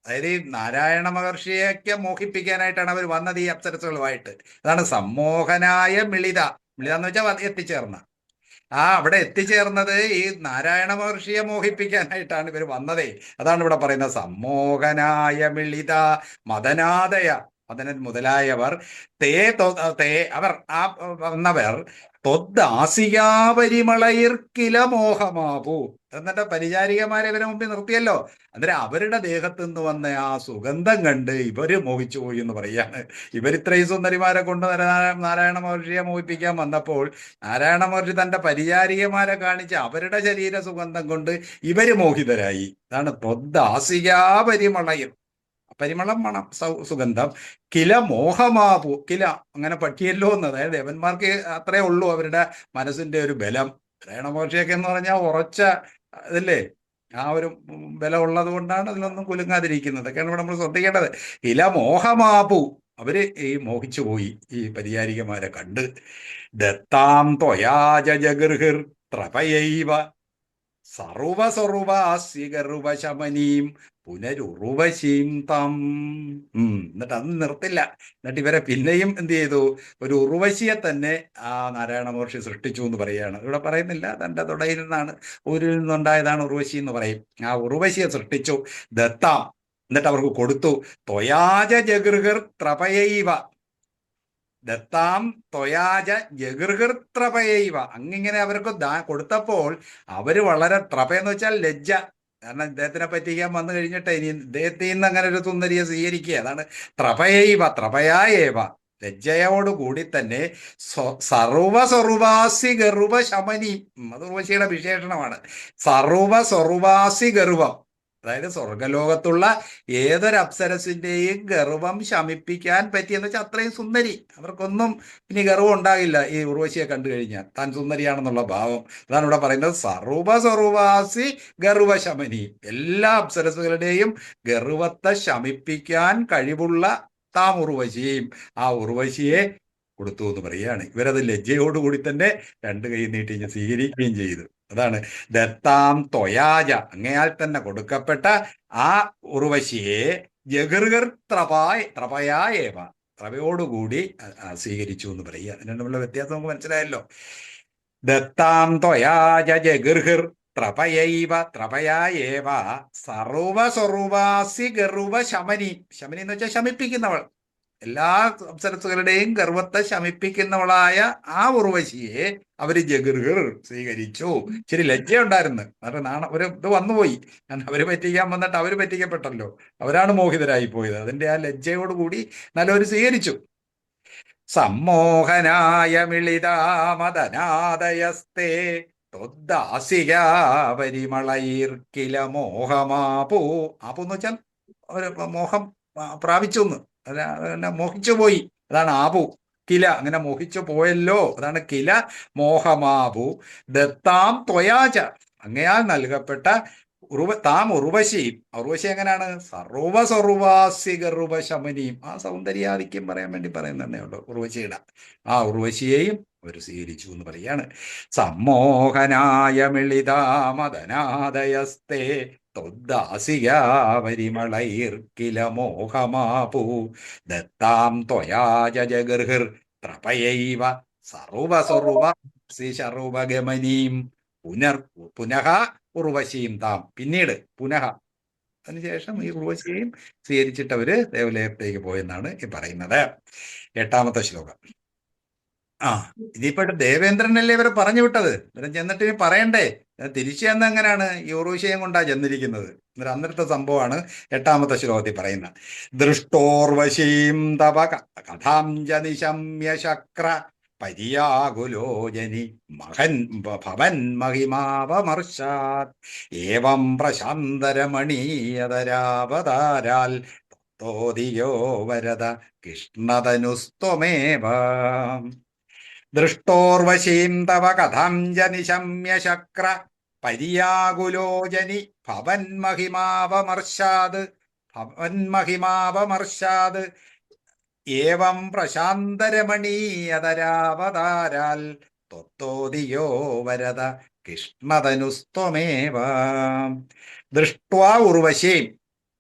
അതായത് ഈ നാരായണ മഹർഷിയൊക്കെ മോഹിപ്പിക്കാനായിട്ടാണ് അവർ വന്നത് ഈ അപ്സരസുകളുമായിട്ട്. അതാണ് സമ്മോഹനായ മിളിത. മിളിത എന്ന് വെച്ചാൽ എത്തിച്ചേർന്ന, അവിടെ എത്തിച്ചേർന്നത് ഈ നാരായണ മഹർഷിയെ മോഹിപ്പിക്കാനായിട്ടാണ് ഇവർ വന്നതേ. അതാണ് ഇവിടെ പറയുന്നത്. സമ്മോഹനായ മിളിത മദനാദയ, മദനൻ മുതലായവർ, അവർ ആ വന്നവർ ത്വദ്ദാസികാപരിമളയിർക്കില മോഹമാപൂ. എന്നിട്ട് പരിചാരികമാരെ ഇവരെ മുമ്പിൽ നിർത്തിയല്ലോ. അന്നേരം അവരുടെ ദേഹത്തു നിന്ന് വന്ന ആ സുഗന്ധം കണ്ട് ഇവര് മോഹിച്ചു പോയി എന്ന് പറയാണ്. ഇവരിത്രയും സുന്ദരിമാരെ കൊണ്ട് നാരായണ മഹർഷിയെ മോഹിപ്പിക്കാൻ വന്നപ്പോൾ നാരായണ മഹർഷി തന്റെ പരിചാരികമാരെ കാണിച്ച് അവരുടെ ശരീര സുഗന്ധം കൊണ്ട് ഇവര് മോഹിതരായി. അതാണ് ത്വദ്ദാസികാപരിമളയിർ, പരിമളം മണം, സുഗന്ധം. കില മോഹമാപു, കില അങ്ങനെ പറ്റിയല്ലോ എന്ന്. അതായത് ദേവന്മാർക്ക് അത്രേ ഉള്ളൂ അവരുടെ മനസ്സിന്റെ ഒരു ബലം. നാരായണ മഹർഷിയൊക്കെ എന്ന് പറഞ്ഞാൽ ഉറച്ച ഇതല്ലേ, ആ ഒരു ബലം ഉള്ളത് കൊണ്ടാണ് അതിലൊന്നും കുലുങ്ങാതിരിക്കുന്നത്. അതൊക്കെയാണ് ഇവിടെ നമ്മൾ ശ്രദ്ധിക്കേണ്ടത്. കില മോഹമാപു, അവര് ഈ മോഹിച്ചു പോയി ഈ പരിചാരികമാരെ കണ്ട്. ദത്താം ത്വയാജ ജഗർഹിർ ത്രപയൈവ സർവസ്വറുപാസ്യഗർവശമനീം പുനരുർവശീം തം. എന്നിട്ട് അത് നിർത്തില്ല. എന്നിട്ട് ഇവരെ പിന്നെയും എന്ത് ചെയ്തു? ഒരു ഉർവശിയെ തന്നെ ആ നാരായണ മഹർഷി സൃഷ്ടിച്ചു എന്ന് പറയുകയാണ്. ഇവിടെ പറയുന്നില്ല, തൻ്റെ തുടയിൽ നിന്നാണ്, ഊരിൽ നിന്നുണ്ടായതാണ് ഉർവശി എന്ന് പറയും. ആ ഉർവശിയെ സൃഷ്ടിച്ചു. ദത്താം, എന്നിട്ട് അവർക്ക് കൊടുത്തു. ത്വയാജ ജഗൃഹിർ ത്രപയൈവ, ദത്താം ത്വയാജ ജഗൃഹൃത്രപയൈവ. അങ്ങിങ്ങനെ അവർക്ക് കൊടുത്തപ്പോൾ അവര് വളരെ, ത്രപയെന്ന് വെച്ചാൽ ലജ്ജ. കാരണം ഇദ്ദേഹത്തിനെ പറ്റിക്കാൻ വന്നു കഴിഞ്ഞിട്ട് ഇനി ഇദ്ദേഹത്തിൽ നിന്ന് അങ്ങനെ ഒരു സുന്ദരിയെ സ്വീകരിക്കുക. അതാണ് ത്രപയൈവ, ത്രപയായേവ, ലജ്ജയോടുകൂടി തന്നെ. സർവസ്വറുവാസി ഗർവ ശമനി, അത് ഉർവശിയുടെ വിശേഷണമാണ്. സർവസ്വറുവാസി ഗർവം, അതായത് സ്വർഗലോകത്തുള്ള ഏതൊരു അപ്സരസിന്റെയും ഗർവം ശമിപ്പിക്കാൻ പറ്റിയെന്ന് വെച്ചാൽ അത്രയും സുന്ദരി. അവർക്കൊന്നും ഇനി ഗർവം ഉണ്ടാകില്ല ഈ ഉർവശിയെ കണ്ടു കഴിഞ്ഞാൽ, താൻ സുന്ദരിയാണെന്നുള്ള ഭാവം. അതാണ് ഇവിടെ പറയുന്നത്. സർവസ്വറുവാസി ഗർവശമനി, എല്ലാ അപ്സരസുകളുടെയും ഗർവത്തെ ശമിപ്പിക്കാൻ കഴിവുള്ള താം ഉർവശിയും, ആ ഉർവശിയെ കൊടുത്തു എന്ന് പറയുകയാണ്. ഇവരത് ലജ്ജയോടുകൂടി തന്നെ രണ്ട് കൈ നീട്ടി സ്വീകരിക്കുകയും ചെയ്തു. അതാണ് ദത്താം ത്വയാജ, അങ്ങയാൽ തന്നെ കൊടുക്കപ്പെട്ട ആ ഉർവശിയെ ജഗൃഹർ ത്രപയായേവ, ത്രപയോടുകൂടി സ്വീകരിച്ചു എന്ന് പറയുക. അതിന് തമ്മിലുള്ള വ്യത്യാസം നമുക്ക് മനസ്സിലായല്ലോ. ദത്താം ത്വയാജ ജഗൃഹർ ത്രപയൈവ ത്രപയായേവ സർവസ്വറുവാസി ഗർവ ശമനി. ശമനി എന്ന് വെച്ചാൽ ശമിപ്പിക്കുന്നവൾ, എല്ലാ അപ്സരസുകളുടെയും ഗർവത്തെ ശമിപ്പിക്കുന്നവളായ ആ ഉർവശിയെ അവര് ജഗൃഹർ സ്വീകരിച്ചു. ശരി, ലജ്ജയുണ്ടായിരുന്നു. കാരണം ഒരു ഇത് വന്നുപോയി. അവര് പറ്റിക്കാൻ വന്നിട്ട് അവര് പറ്റിക്കപ്പെട്ടല്ലോ, അവരാണ് മോഹിതരായി പോയത്. അതിന്റെ ആ ലജ്ജയോടുകൂടി നല്ലവര് സ്വീകരിച്ചു. സമ്മോഹനായ മിളിതാമദനാദയസ്തേ ത്വദ്ദാസികാപരിമളൈർക്കില മോഹമാപൂ. ആപൂ എന്ന് വെച്ചാൽ ഒരു മോഹം പ്രാപിച്ചു എന്ന്, മോഹിച്ചു പോയി. അതാണ് ആപു. കില, അങ്ങനെ മോഹിച്ചു പോയല്ലോ. അതാണ് കില മോഹമാപു. ദത്താം ത്വയാച, അങ്ങയാൽ നൽകപ്പെട്ട താം ഉർവശി. ഉർവശി എങ്ങനെയാണ്? സർവസ്വറുവാസി ഗർവശമനിയും, ആ സൗന്ദര്യാധിക്യം പറയാൻ വേണ്ടി പറയുന്നതന്നെ ഉള്ളൂ ഉർവശിയുടെ. ആ ഉർവശിയെയും അവർ സ്വീകരിച്ചു എന്ന് പറയാണ്. സമ്മോഹനായ മിളിതാമദനാദയസ്തേ ത്വദ്ദാസികാപരിമളൈർക്കില മോഹമാപൂ. ദത്താം ത്വയാജ ജഗൃഹർ ത്രപയൈവ സർവസ്വറുവാസി ശർവഗമനീം പുനഃ ഉർവശീം താം. പിന്നീട് പുനഃ, അതിനുശേഷം ഈ ഉർവശിയെയും സ്വീകരിച്ചിട്ട് അവര് ദേവലയത്തേക്ക് പോയെന്നാണ് ഈ പറയുന്നത്. 8ാമത്തെ ശ്ലോകം. ഇനിയിപ്പോ ദേവേന്ദ്രനല്ലേ ഇവരെ പറഞ്ഞു വിട്ടത്. ഇവരെ ചെന്നിട്ട് ഇനി പറയണ്ടേ? തിരിച്ചു ചെന്ന് എങ്ങനെയാണ് ഈ ഉർവശിയും കൊണ്ടാ ചെന്നിരിക്കുന്നത്? അന്നേരത്തെ സംഭവമാണ് 8ാമത്തെ ശ്ലോകത്തിൽ പറയുന്നത്. ദൃഷ്ടോർവശീം തവ കഥാം ച നിശമ്യ ശക്ര പര്യാകുലോചനി ഭവൻ മഹിമാവമർശാത് ഏവം പ്രശാന്തരമണീയതരാവതാരാൽ തോതിയോ വരദ കൃഷ്ണതനുസ്ത്വമേവ. ദൃഷ്ടോർവശീം തവ കഥം ച നിശമ്യ ശക്ര പര്യാകുലോചനി ഭവൻ മഹിമാവമർശാത് ഏവം പ്രശാന്തരമണീയതരാവതാരാൽ ത്വത്തോദിയോ വരദ കൃഷ്ണതനുസ്ത്വമേവ. ദൃഷ്ട്വാ ഉർവശീം,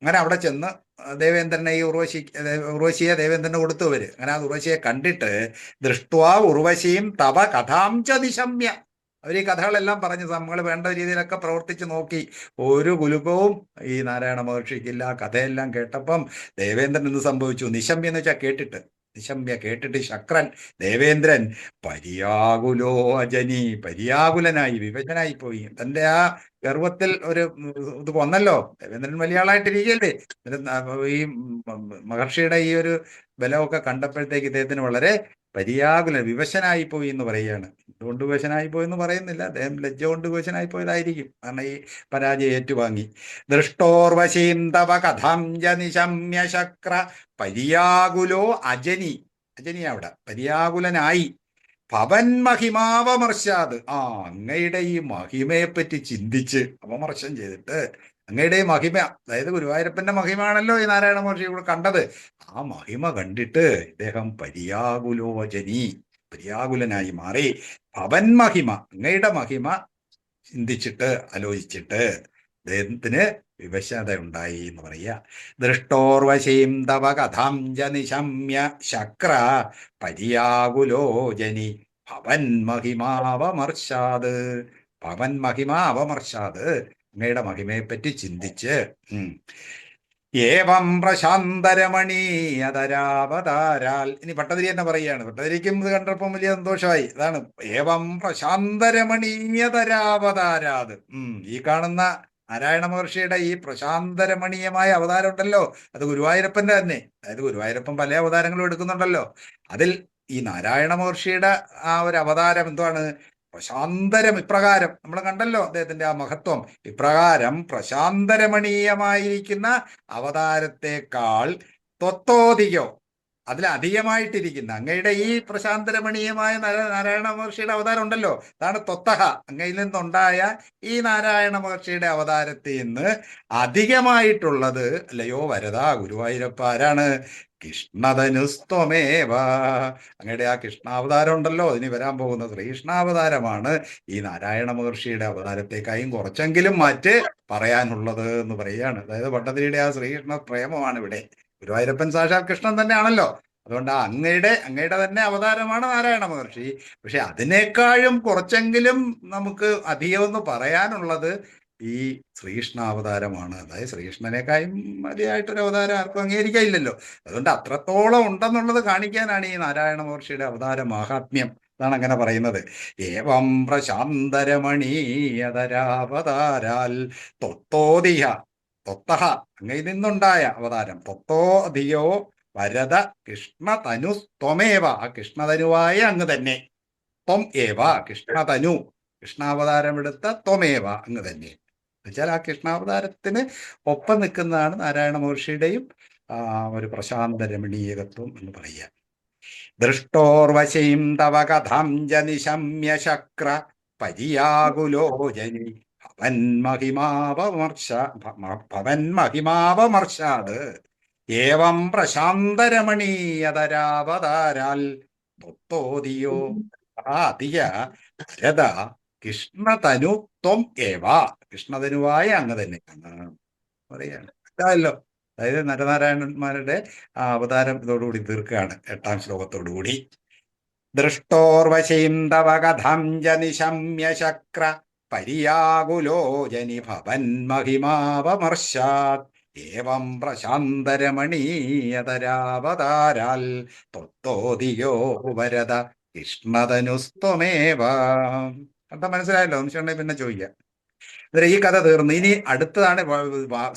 അങ്ങനെ അവിടെ ചെന്ന് ദേവേന്ദ്രനെ ഈ ഉർവശിയെ ദേവേന്ദ്രന് കൊടുത്തവര്. അങ്ങനെ ആ ഉർവശിയെ കണ്ടിട്ട് ദൃഷ്ട്വാ ഉർവശീം തവ കഥാം ച നിശമ്യ, അവർ ഈ കഥകളെല്ലാം പറഞ്ഞ് നമ്മൾ വേണ്ട രീതിയിലൊക്കെ പ്രവർത്തിച്ച് നോക്കി. ഒരു കുലുക്കവും ഈ നാരായണ മഹർഷിക്കില്ല. ആ കഥയെല്ലാം കേട്ടപ്പം ദേവേന്ദ്രൻ എന്ത് സംഭവിച്ചു? നിശമ്യ എന്ന് വെച്ചാൽ കേട്ടിട്ട്, നിശമ്യ കേട്ടിട്ട് ശക്രൻ ദേവേന്ദ്രൻ പരിയാകുലോ അജനി, പരിയാകുലനായി, വിവശനായി പോയി. തന്റെ ആ ഗർവത്തിൽ ഒരു ഇത് വന്നല്ലോ. ദേവേന്ദ്രൻ വലിയ ആളായിട്ടിരിക്കുകയല്ലേ. ഈ മഹർഷിയുടെ ഈ ഒരു ബലമൊക്കെ കണ്ടപ്പോഴത്തേക്ക് ഇദ്ദേഹത്തിന് വളരെ പരിയാകുല, വിവശനായി പോയി എന്ന് പറയുകയാണ്. എന്തുകൊണ്ട് വിവശനായി പോയി എന്ന് പറയുന്നില്ല, അദ്ദേഹം ലജ്ജ കൊണ്ട് വിവശനായി പോയതായിരിക്കും. കാരണം ഈ പരാജയം ഏറ്റുവാങ്ങി. ദൃഷ്ടോർവശീം തവ കഥം നിശമ്യ ശക്ര പരിയാകുലോ അജനി, അജനി അവിടെ പരിയാകുലനായി. ഭവൻ മഹിമാവമർശാത്, അങ്ങയുടെ ഈ മഹിമയെപ്പറ്റി ചിന്തിച്ച് അപമർശം ചെയ്തിട്ട്, അങ്ങയുടെ മഹിമ, അതായത് ഗുരുവായൂരപ്പന്റെ മഹിമാണല്ലോ ഈ നാരായണ മഹർഷി ഇവിടെ കണ്ടത്. ആ മഹിമ കണ്ടിട്ട് ഇദ്ദേഹം പരിയാകുലോചനി, പരിയാകുലനായി മാറി. ഭവൻ മഹിമ, അങ്ങയുടെ മഹിമ ചിന്തിച്ചിട്ട് ആലോചിച്ചിട്ട് അദ്ദേഹത്തിന് വിവശത ഉണ്ടായി എന്ന് പറയുക. ദൃഷ്ടോർവശീം തവ കഥാം ജ നിശമ്യ ശക്ര പരിയാകുലോചനി ഭവൻ മഹിമാവമർശാത്, ഭവൻ മഹിമാവമർശാത്, അങ്ങയുടെ മഹിമയെപ്പറ്റി ചിന്തിച്ച്. ഏവം പ്രശാന്തരമണീയതരാവതാരാൽ, ഇനി ഭട്ടതിരി തന്നെ പറയുകയാണ്. ഭട്ടതിരിക്കും ഇത് കണ്ടപ്പം വലിയ സന്തോഷമായി. അതാണ് ഏവം പ്രശാന്തരമണീയതരാവതാരാത്. ഈ കാണുന്ന നാരായണ മഹർഷിയുടെ ഈ പ്രശാന്തരമണീയമായ അവതാരം ഉണ്ടല്ലോ, അത് ഗുരുവായൂരപ്പന്റെ തന്നെ. അതായത് ഗുരുവായൂരപ്പൻ പല അവതാരങ്ങളും എടുക്കുന്നുണ്ടല്ലോ. അതിൽ ഈ നാരായണ മഹർഷിയുടെ ആ ഒരു അവതാരം എന്താണ്? പ്രശാന്തരം. ഇപ്രകാരം നമ്മൾ കണ്ടല്ലോ അദ്ദേഹത്തിന്റെ ആ മഹത്വം. ഇപ്രകാരം പ്രശാന്തരമണീയമായിരിക്കുന്ന അവതാരത്തെക്കാൾ ത്വത്തോധികോ, അതിലധികമായിട്ടിരിക്കുന്ന അങ്ങയുടെ ഈ പ്രശാന്തരമണീയമായ നാരായണ മഹർഷിയുടെ അവതാരം ഉണ്ടല്ലോ, അതാണ് ത്വത്തഹ. അങ്ങയിൽ നിന്നുണ്ടായ ഈ നാരായണ മഹർഷിയുടെ അവതാരത്തിൽ നിന്ന് അധികമായിട്ടുള്ളത് അല്ലയോ വരദ ഗുരുവായൂരപ്പ. ആരാണ്? കൃഷ്ണധനുസ്ത്വമേവ. അങ്ങയുടെ ആ കൃഷ്ണാവതാരം ഉണ്ടല്ലോ, അതിന് വരാൻ പോകുന്ന ശ്രീകൃഷ്ണാവതാരമാണ് ഈ നാരായണ മഹർഷിയുടെ അവതാരത്തെക്കായും കുറച്ചെങ്കിലും മാറ്റ് പറയാനുള്ളത് എന്ന് പറയുകയാണ്. അതായത് ഭട്ടതിരിയുടെ ആ ശ്രീകൃഷ്ണ പ്രേമമാണ് ഇവിടെ. ഗുരുവായൂരപ്പൻ സാക്ഷാൽ കൃഷ്ണൻ തന്നെയാണല്ലോ. അതുകൊണ്ട് അങ്ങയുടെ തന്നെ അവതാരമാണ് നാരായണ മഹർഷി. പക്ഷെ അതിനേക്കാളും കുറച്ചെങ്കിലും നമുക്ക് അധികമെന്ന് പറയാനുള്ളത് ഈ ശ്രീകൃഷ്ണാവതാരമാണ്. അതായത് ശ്രീകൃഷ്ണനേക്കാളും മതിയായിട്ടൊരു അവതാരം ആർക്കും അംഗീകരിക്കാനില്ലല്ലോ. അതുകൊണ്ട് അത്രത്തോളം ഉണ്ടെന്നുള്ളത് കാണിക്കാനാണ് ഈ നാരായണ മഹർഷിയുടെ അവതാര മാഹാത്മ്യം. അതാണ് അങ്ങനെ പറയുന്നത്. ഏവം പ്രശാന്തരമണീയതരാവതാരാൽ ത്വത്തോദിഹ, ത്വത്തഹ അങ്ങയിൽ നിന്നുണ്ടായ അവതാരം, ത്വത്തോധിയോ വരദ കൃഷ്ണതനുസ്ത്വമേവ, ആ കൃഷ്ണതനുവായ അങ്ങ് തന്നെ. ത്വം ഏവ, കൃഷ്ണതനു, കൃഷ്ണാവതാരമെടുത്ത ത്വമേവ, അങ്ങ് തന്നെ. എന്നുവെച്ചാൽ ആ കൃഷ്ണാവതാരത്തിന് ഒപ്പം നിൽക്കുന്നതാണ് നാരായണ മഹർഷിയുടെയും ഒരു പ്രശാന്ത രമണീയകത്വം എന്ന് പറയുക. ദൃഷ്ടോർവശീം തവ കഥം ജ നിശമ്യ ശക്ര പരിയാകുലോചനി ഭവൻ മഹിമാവമർശാത് ഏവം പ്രശാന്തരമണീയതരാവതാരാൽ ഭക്തോദിയോ അധിക ഭരത കൃഷ്ണതനു ത്വം ഏവ, കൃഷ്ണതനുവായ അങ്ങ് തന്നെ പറയാണ്. ഇതായല്ലോ. അതായത് നരനാരായണന്മാരുടെ ആ അവതാരം ഇതോടുകൂടി തീർക്കുകയാണ് 8ാം ശ്ലോകത്തോടുകൂടി. ദൃഷ്ടോർവശീം തവ കഥം ജ നിശമ്യ ശക്ര പരിയാകുലോചനി ഭവൻ മഹിമാവമർശാത് ഏവം പ്രശാന്തരമണീയതരാവതാരാൽ ത്വത്തോദിയോ വരദ കൃഷ്ണതനുസ്ത്വമേവ. അർത്ഥം മനസ്സിലായല്ലോ? നിശ്ചയുണ്ടെങ്കിൽ പിന്നെ ചോദിക്കാം. ഈ കഥ തീർന്നു. ഇനി അടുത്തതാണ്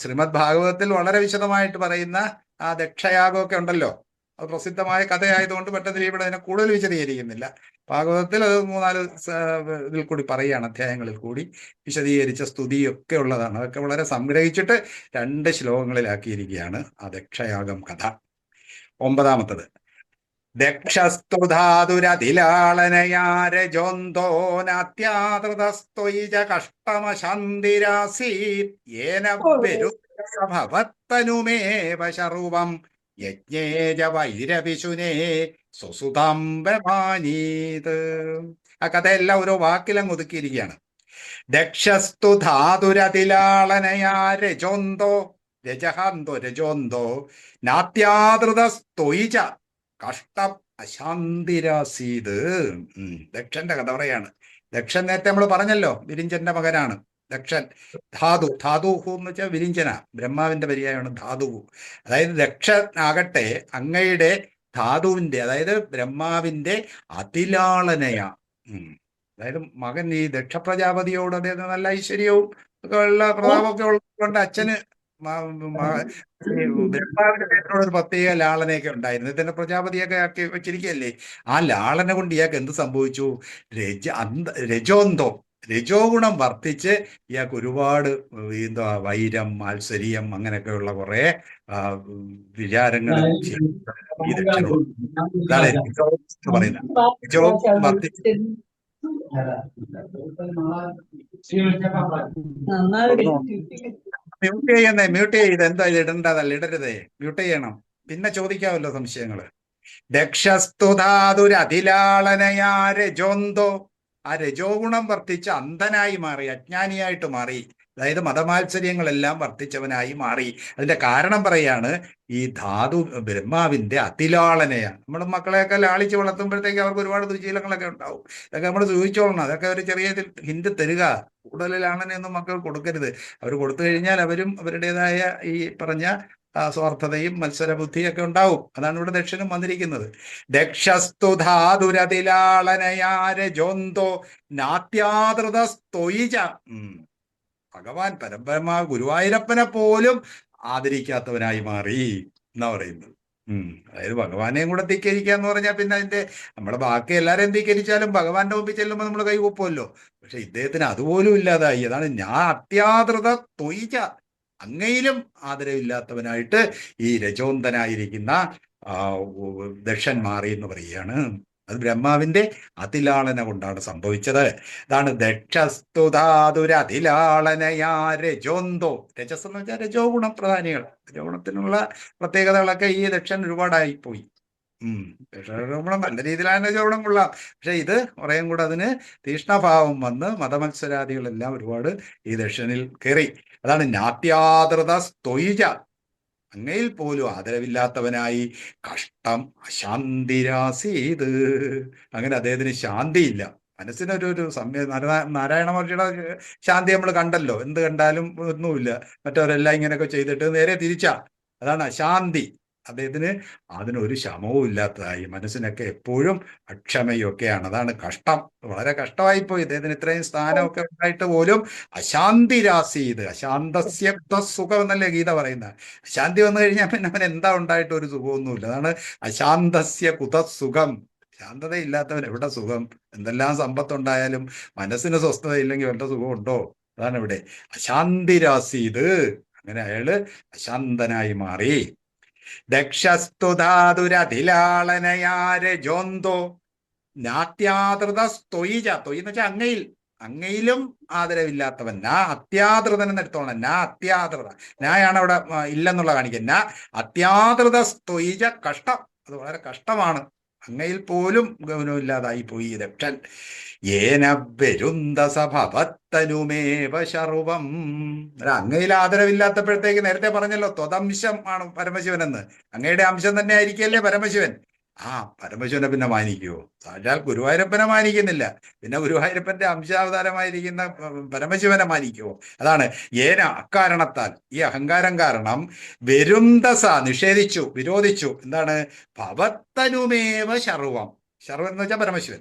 ശ്രീമദ് ഭാഗവതത്തിൽ വളരെ വിശദമായിട്ട് പറയുന്ന ആ ദക്ഷയാഗമൊക്കെ ഉണ്ടല്ലോ. അത് പ്രസിദ്ധമായ കഥയായതുകൊണ്ട് പെട്ടെന്ന് ഇവിടെ അതിനെ കൂടുതൽ വിശദീകരിക്കുന്നില്ല. ഭാഗവതത്തിൽ അത് 3-4 ഇതിൽ കൂടി പറയുകയാണ്, അധ്യായങ്ങളിൽ കൂടി വിശദീകരിച്ച സ്തുതിയൊക്കെ ഉള്ളതാണ്. അതൊക്കെ വളരെ സംഗ്രഹിച്ചിട്ട് 2 ശ്ലോകങ്ങളിലാക്കിയിരിക്കുകയാണ് ആ ദക്ഷയാഗം കഥ. 9ാമത്തത്. ദക്ഷസ്തുധാതുരതിലാളനയാരജോന്തോനാത്യാതൃതസ്ത്വയിജ കഷ്ടമശാന്തിരാസീത് യേന ഭവത്തനുമേവ ശർവം യജ്ഞേജ വൈരവിശുനേ സ്വസുതാം ബമാനീത്. ആ കഥയെല്ലാം ഓരോ വാക്കിലങ്ങ് ഒതുക്കിയിരിക്കുകയാണ്. ദക്ഷസ്തു ധാതുരതിലാളനയാ രജോന്തോ, രജഹാന്തോ രജോന്തോ നാത്യാതൃതസ്ത്വയിജ കഷ്ടം അശാന്തിരാസീത്. ദക്ഷന്റെ കഥ പറയാണ്. ദക്ഷൻ നേരത്തെ നമ്മൾ പറഞ്ഞല്ലോ, വിരിഞ്ചന്റെ മകനാണ് ദക്ഷൻ. ധാതുഹു എന്ന് വെച്ചാൽ വിരിഞ്ചന, ബ്രഹ്മാവിന്റെ പര്യായമാണ് ധാതുഹു. അതായത് ദക്ഷൻ ആകട്ടെ അങ്ങയുടെ ധാതുവിന്റെ, അതായത് ബ്രഹ്മാവിന്റെ അതിലാളനയാ. അതായത് മകൻ ഈ ദക്ഷ പ്രജാപതിയോട് അദ്ദേഹം നല്ല ഐശ്വര്യവും ഒക്കെ ഉള്ള പ്രതാപമൊക്കെ ഉള്ളതുകൊണ്ട് അച്ഛന് ഈ ബ്രഹ്മാവിന്റെ പേരിനോട് ഒരു പ്രത്യേക ലാളനയൊക്കെ ഉണ്ടായിരുന്നു. ഇതിന്റെ പ്രജാപതിയൊക്കെ ആക്കി വെച്ചിരിക്കുകയല്ലേ. ആ ലാളന കൊണ്ട് ഇയാൾക്ക് എന്ത് സംഭവിച്ചു? രജോന്തോ, രജോ ഗുണം വർദ്ധിച്ച് ഇയാൾക്ക് ഒരുപാട് എന്താ വൈരം, മാത്സര്യം, അങ്ങനെയൊക്കെയുള്ള കുറെ വിചാരങ്ങളും ഈ ദക്ഷനോട്. അതാണ് രജോ എന്ന് പറയുന്നത്. രജോ വർദ്ധിച്ച് മ്യൂട്ട് ചെയ്ത് എന്താ ഇത് ഇടേണ്ടതല്ല, ഇടരുതേ, മ്യൂട്ട് ചെയ്യണം. പിന്നെ ചോദിക്കാമല്ലോ സംശയങ്ങള്. ദക്ഷസ്തുധാതുരതിലാളനയാ രജോന്തോ, ആ രജോ ഗുണം വർദ്ധിച്ച് അന്ധനായി മാറി, അജ്ഞാനിയായിട്ട് മാറി. അതായത് മതമാത്സര്യങ്ങളെല്ലാം വർദ്ധിച്ചവനായി മാറി. അതിന്റെ കാരണം പറയാണ്, ഈ ധാതു ബ്രഹ്മാവിന്റെ അതിലാളനയാണ്. നമ്മൾ മക്കളെയൊക്കെ ലാളിച്ച് വളർത്തുമ്പോഴത്തേക്ക് അവർക്ക് ഒരുപാട് ദുശീലങ്ങളൊക്കെ ഉണ്ടാവും. ഇതൊക്കെ നമ്മൾ സൂചിച്ചോളണം. അതൊക്കെ ഒരു ചെറിയ ഹിന്റ് തരിക. കൂടുതൽ ലാളനയൊന്നും മക്കൾ കൊടുക്കരുത്. അവർ കൊടുത്തു കഴിഞ്ഞാൽ അവരും അവരുടേതായ ഈ പറഞ്ഞ സ്വാർത്ഥതയും മത്സരബുദ്ധിയൊക്കെ ഉണ്ടാവും. അതാണ് ഇവിടെ ദക്ഷനും വന്നിരിക്കുന്നത്. ദക്ഷസ്തു ധാതുരതിലാളനയാരജോന്തോ നാത്യാതൃതസ്തൊയിച. ഭഗവാൻ പരബ്രഹ്മ ഗുരുവായൂരപ്പനെ പോലും ആദരിക്കാത്തവനായി മാറി എന്നാ പറയുന്നത്. അതായത് ഭഗവാനെയും കൂടെ ധിക്കരിക്കുക എന്ന് പറഞ്ഞാൽ പിന്നെ അതിന്റെ, നമ്മുടെ ബാക്കി എല്ലാവരെയും ധിക്കരിച്ചാലും ഭഗവാന്റെ മുമ്പിൽ ചെല്ലുമ്പോൾ നമ്മൾ കൈകൊപ്പുമല്ലോ. പക്ഷെ ഇദ്ദേഹത്തിന് അതുപോലും ഇല്ലാതായി. അതാണ് ഞാൻ അത്യാതൃത തൊയ്ച്ച, അങ്ങയിലും ആദരവില്ലാത്തവനായിട്ട് ഈ രജോന്തനായിരിക്കുന്ന ദക്ഷൻ മാറി എന്ന് പറയുകയാണ്. അത് ബ്രഹ്മാവിന്റെ അതിലാളന കൊണ്ടാണ് സംഭവിച്ചത്. അതാണ് ദക്ഷസ്തുധാതുരതിലാളനയാ രജോന്തോ. രജസ് എന്ന് വെച്ചാൽ രജോ ഗുണപ്രധാനികൾ. രജോ ഗുണത്തിനുള്ള പ്രത്യേകതകളൊക്കെ ഈ ദക്ഷൻ ഒരുപാടായി പോയി. രജോഗുണം നല്ല രീതിയിലാണ് രജോഗുണം കൊള്ളാം. പക്ഷെ ഇത് കുറേയും കൂടെ അതിന് തീഷ്ണഭാവം വന്ന് മതമത്സരാദികളെല്ലാം ഒരുപാട് ഈ ദക്ഷനിൽ കയറി. അതാണ് നാത്യാതൃത സ്തൊയിജ, അങ്ങയിൽ പോലും ആദരവില്ലാത്തവനായി കഷ്ടം അശാന്തിരാസീത്. അങ്ങനെ അദ്ദേഹത്തിന് ശാന്തിയില്ല. മനസ്സിനൊരു നാരായണ മഹർഷിയുടെ ശാന്തി നമ്മൾ കണ്ടല്ലോ. എന്ത് കണ്ടാലും ഒന്നുമില്ല, മറ്റവരെല്ലാം ഇങ്ങനെയൊക്കെ ചെയ്തിട്ട് നേരെ തിരിച്ചാ. അതാണ് അശാന്തി. അദ്ദേഹത്തിന് അതിനൊരു ശമവും ഇല്ലാത്തതായി, മനസ്സിനൊക്കെ എപ്പോഴും അക്ഷമയൊക്കെയാണ്. അതാണ് കഷ്ടം. വളരെ കഷ്ടമായിപ്പോയി ഇദ്ദേഹത്തിന്. ഇത്രയും സ്ഥാനമൊക്കെ ഉണ്ടായിട്ട് പോലും അശാന്തിരാസീത്. അശാന്തസ്യ സുഖം എന്നല്ലേ ഗീത പറയുന്നത്. അശാന്തി വന്നു കഴിഞ്ഞാൽ പിന്നെ അവൻ എന്താ ഉണ്ടായിട്ട് ഒരു സുഖമൊന്നുമില്ല. അതാണ് അശാന്തസ്യ കുതസുഖം. ശാന്തതയില്ലാത്തവൻ എവിടെ സുഖം? എന്തെല്ലാം സമ്പത്തുണ്ടായാലും മനസ്സിന് സ്വസ്ഥത ഇല്ലെങ്കിൽ വല്ല സുഖമുണ്ടോ? അതാണ് ഇവിടെ അശാന്തിരാസീത്. അങ്ങനെ അയാള് അശാന്തനായി മാറി. ദക്ഷസ്തുധാതുരതിലാളനയാരജോന്തോ നാത്യാതൃത സ്തൊയിജ. തൊയ് എന്ന് വെച്ചാൽ അങ്ങയിലും ആദരവില്ലാത്തവൻ. നാ അത്യാതൃതൻ എന്ന് എടുത്തോണം. നാ അത്യാതൃത, നായാണ് അവിടെ ഇല്ലെന്നുള്ള കാണിക്കുക. നാ അത്യാതൃത സ്തൊയിജ, കഷ്ടം. അത് വളരെ കഷ്ടമാണ്. അങ്ങയിൽ പോലും ഗൗനമില്ലാതായി പോയി ദക്ഷൻ. ഏന ബരുന്ദസഭവത്തനുമേവ ശർവം. അങ്ങയിൽ ആദരവില്ലാത്തപ്പോഴത്തേക്ക് നേരത്തെ പറഞ്ഞല്ലോ, ത്വദംശം ആണ് പരമശിവനെന്ന്. അങ്ങയുടെ അംശം തന്നെ ആയിരിക്കല്ലേ പരമശിവൻ. പരമശിവനെ പിന്നെ മാനിക്കുവോ? സാക്ഷാൽ ഗുരുവായൂരപ്പനെ മാനിക്കുന്നില്ല, പിന്നെ ഗുരുവായൂരപ്പന്റെ അംശാവതാരമായിരിക്കുന്ന പരമശിവനെ മാനിക്കുവോ? അതാണ് ഏന, അക്കാരണത്താൽ, ഈ അഹങ്കാരം കാരണം, വെരുന്തസ നിഷേധിച്ചു, വിരോധിച്ചു. എന്താണ്? ഭവത്തനുമേവ ശർവം. ശർവം എന്ന് വെച്ചാൽ പരമശിവൻ.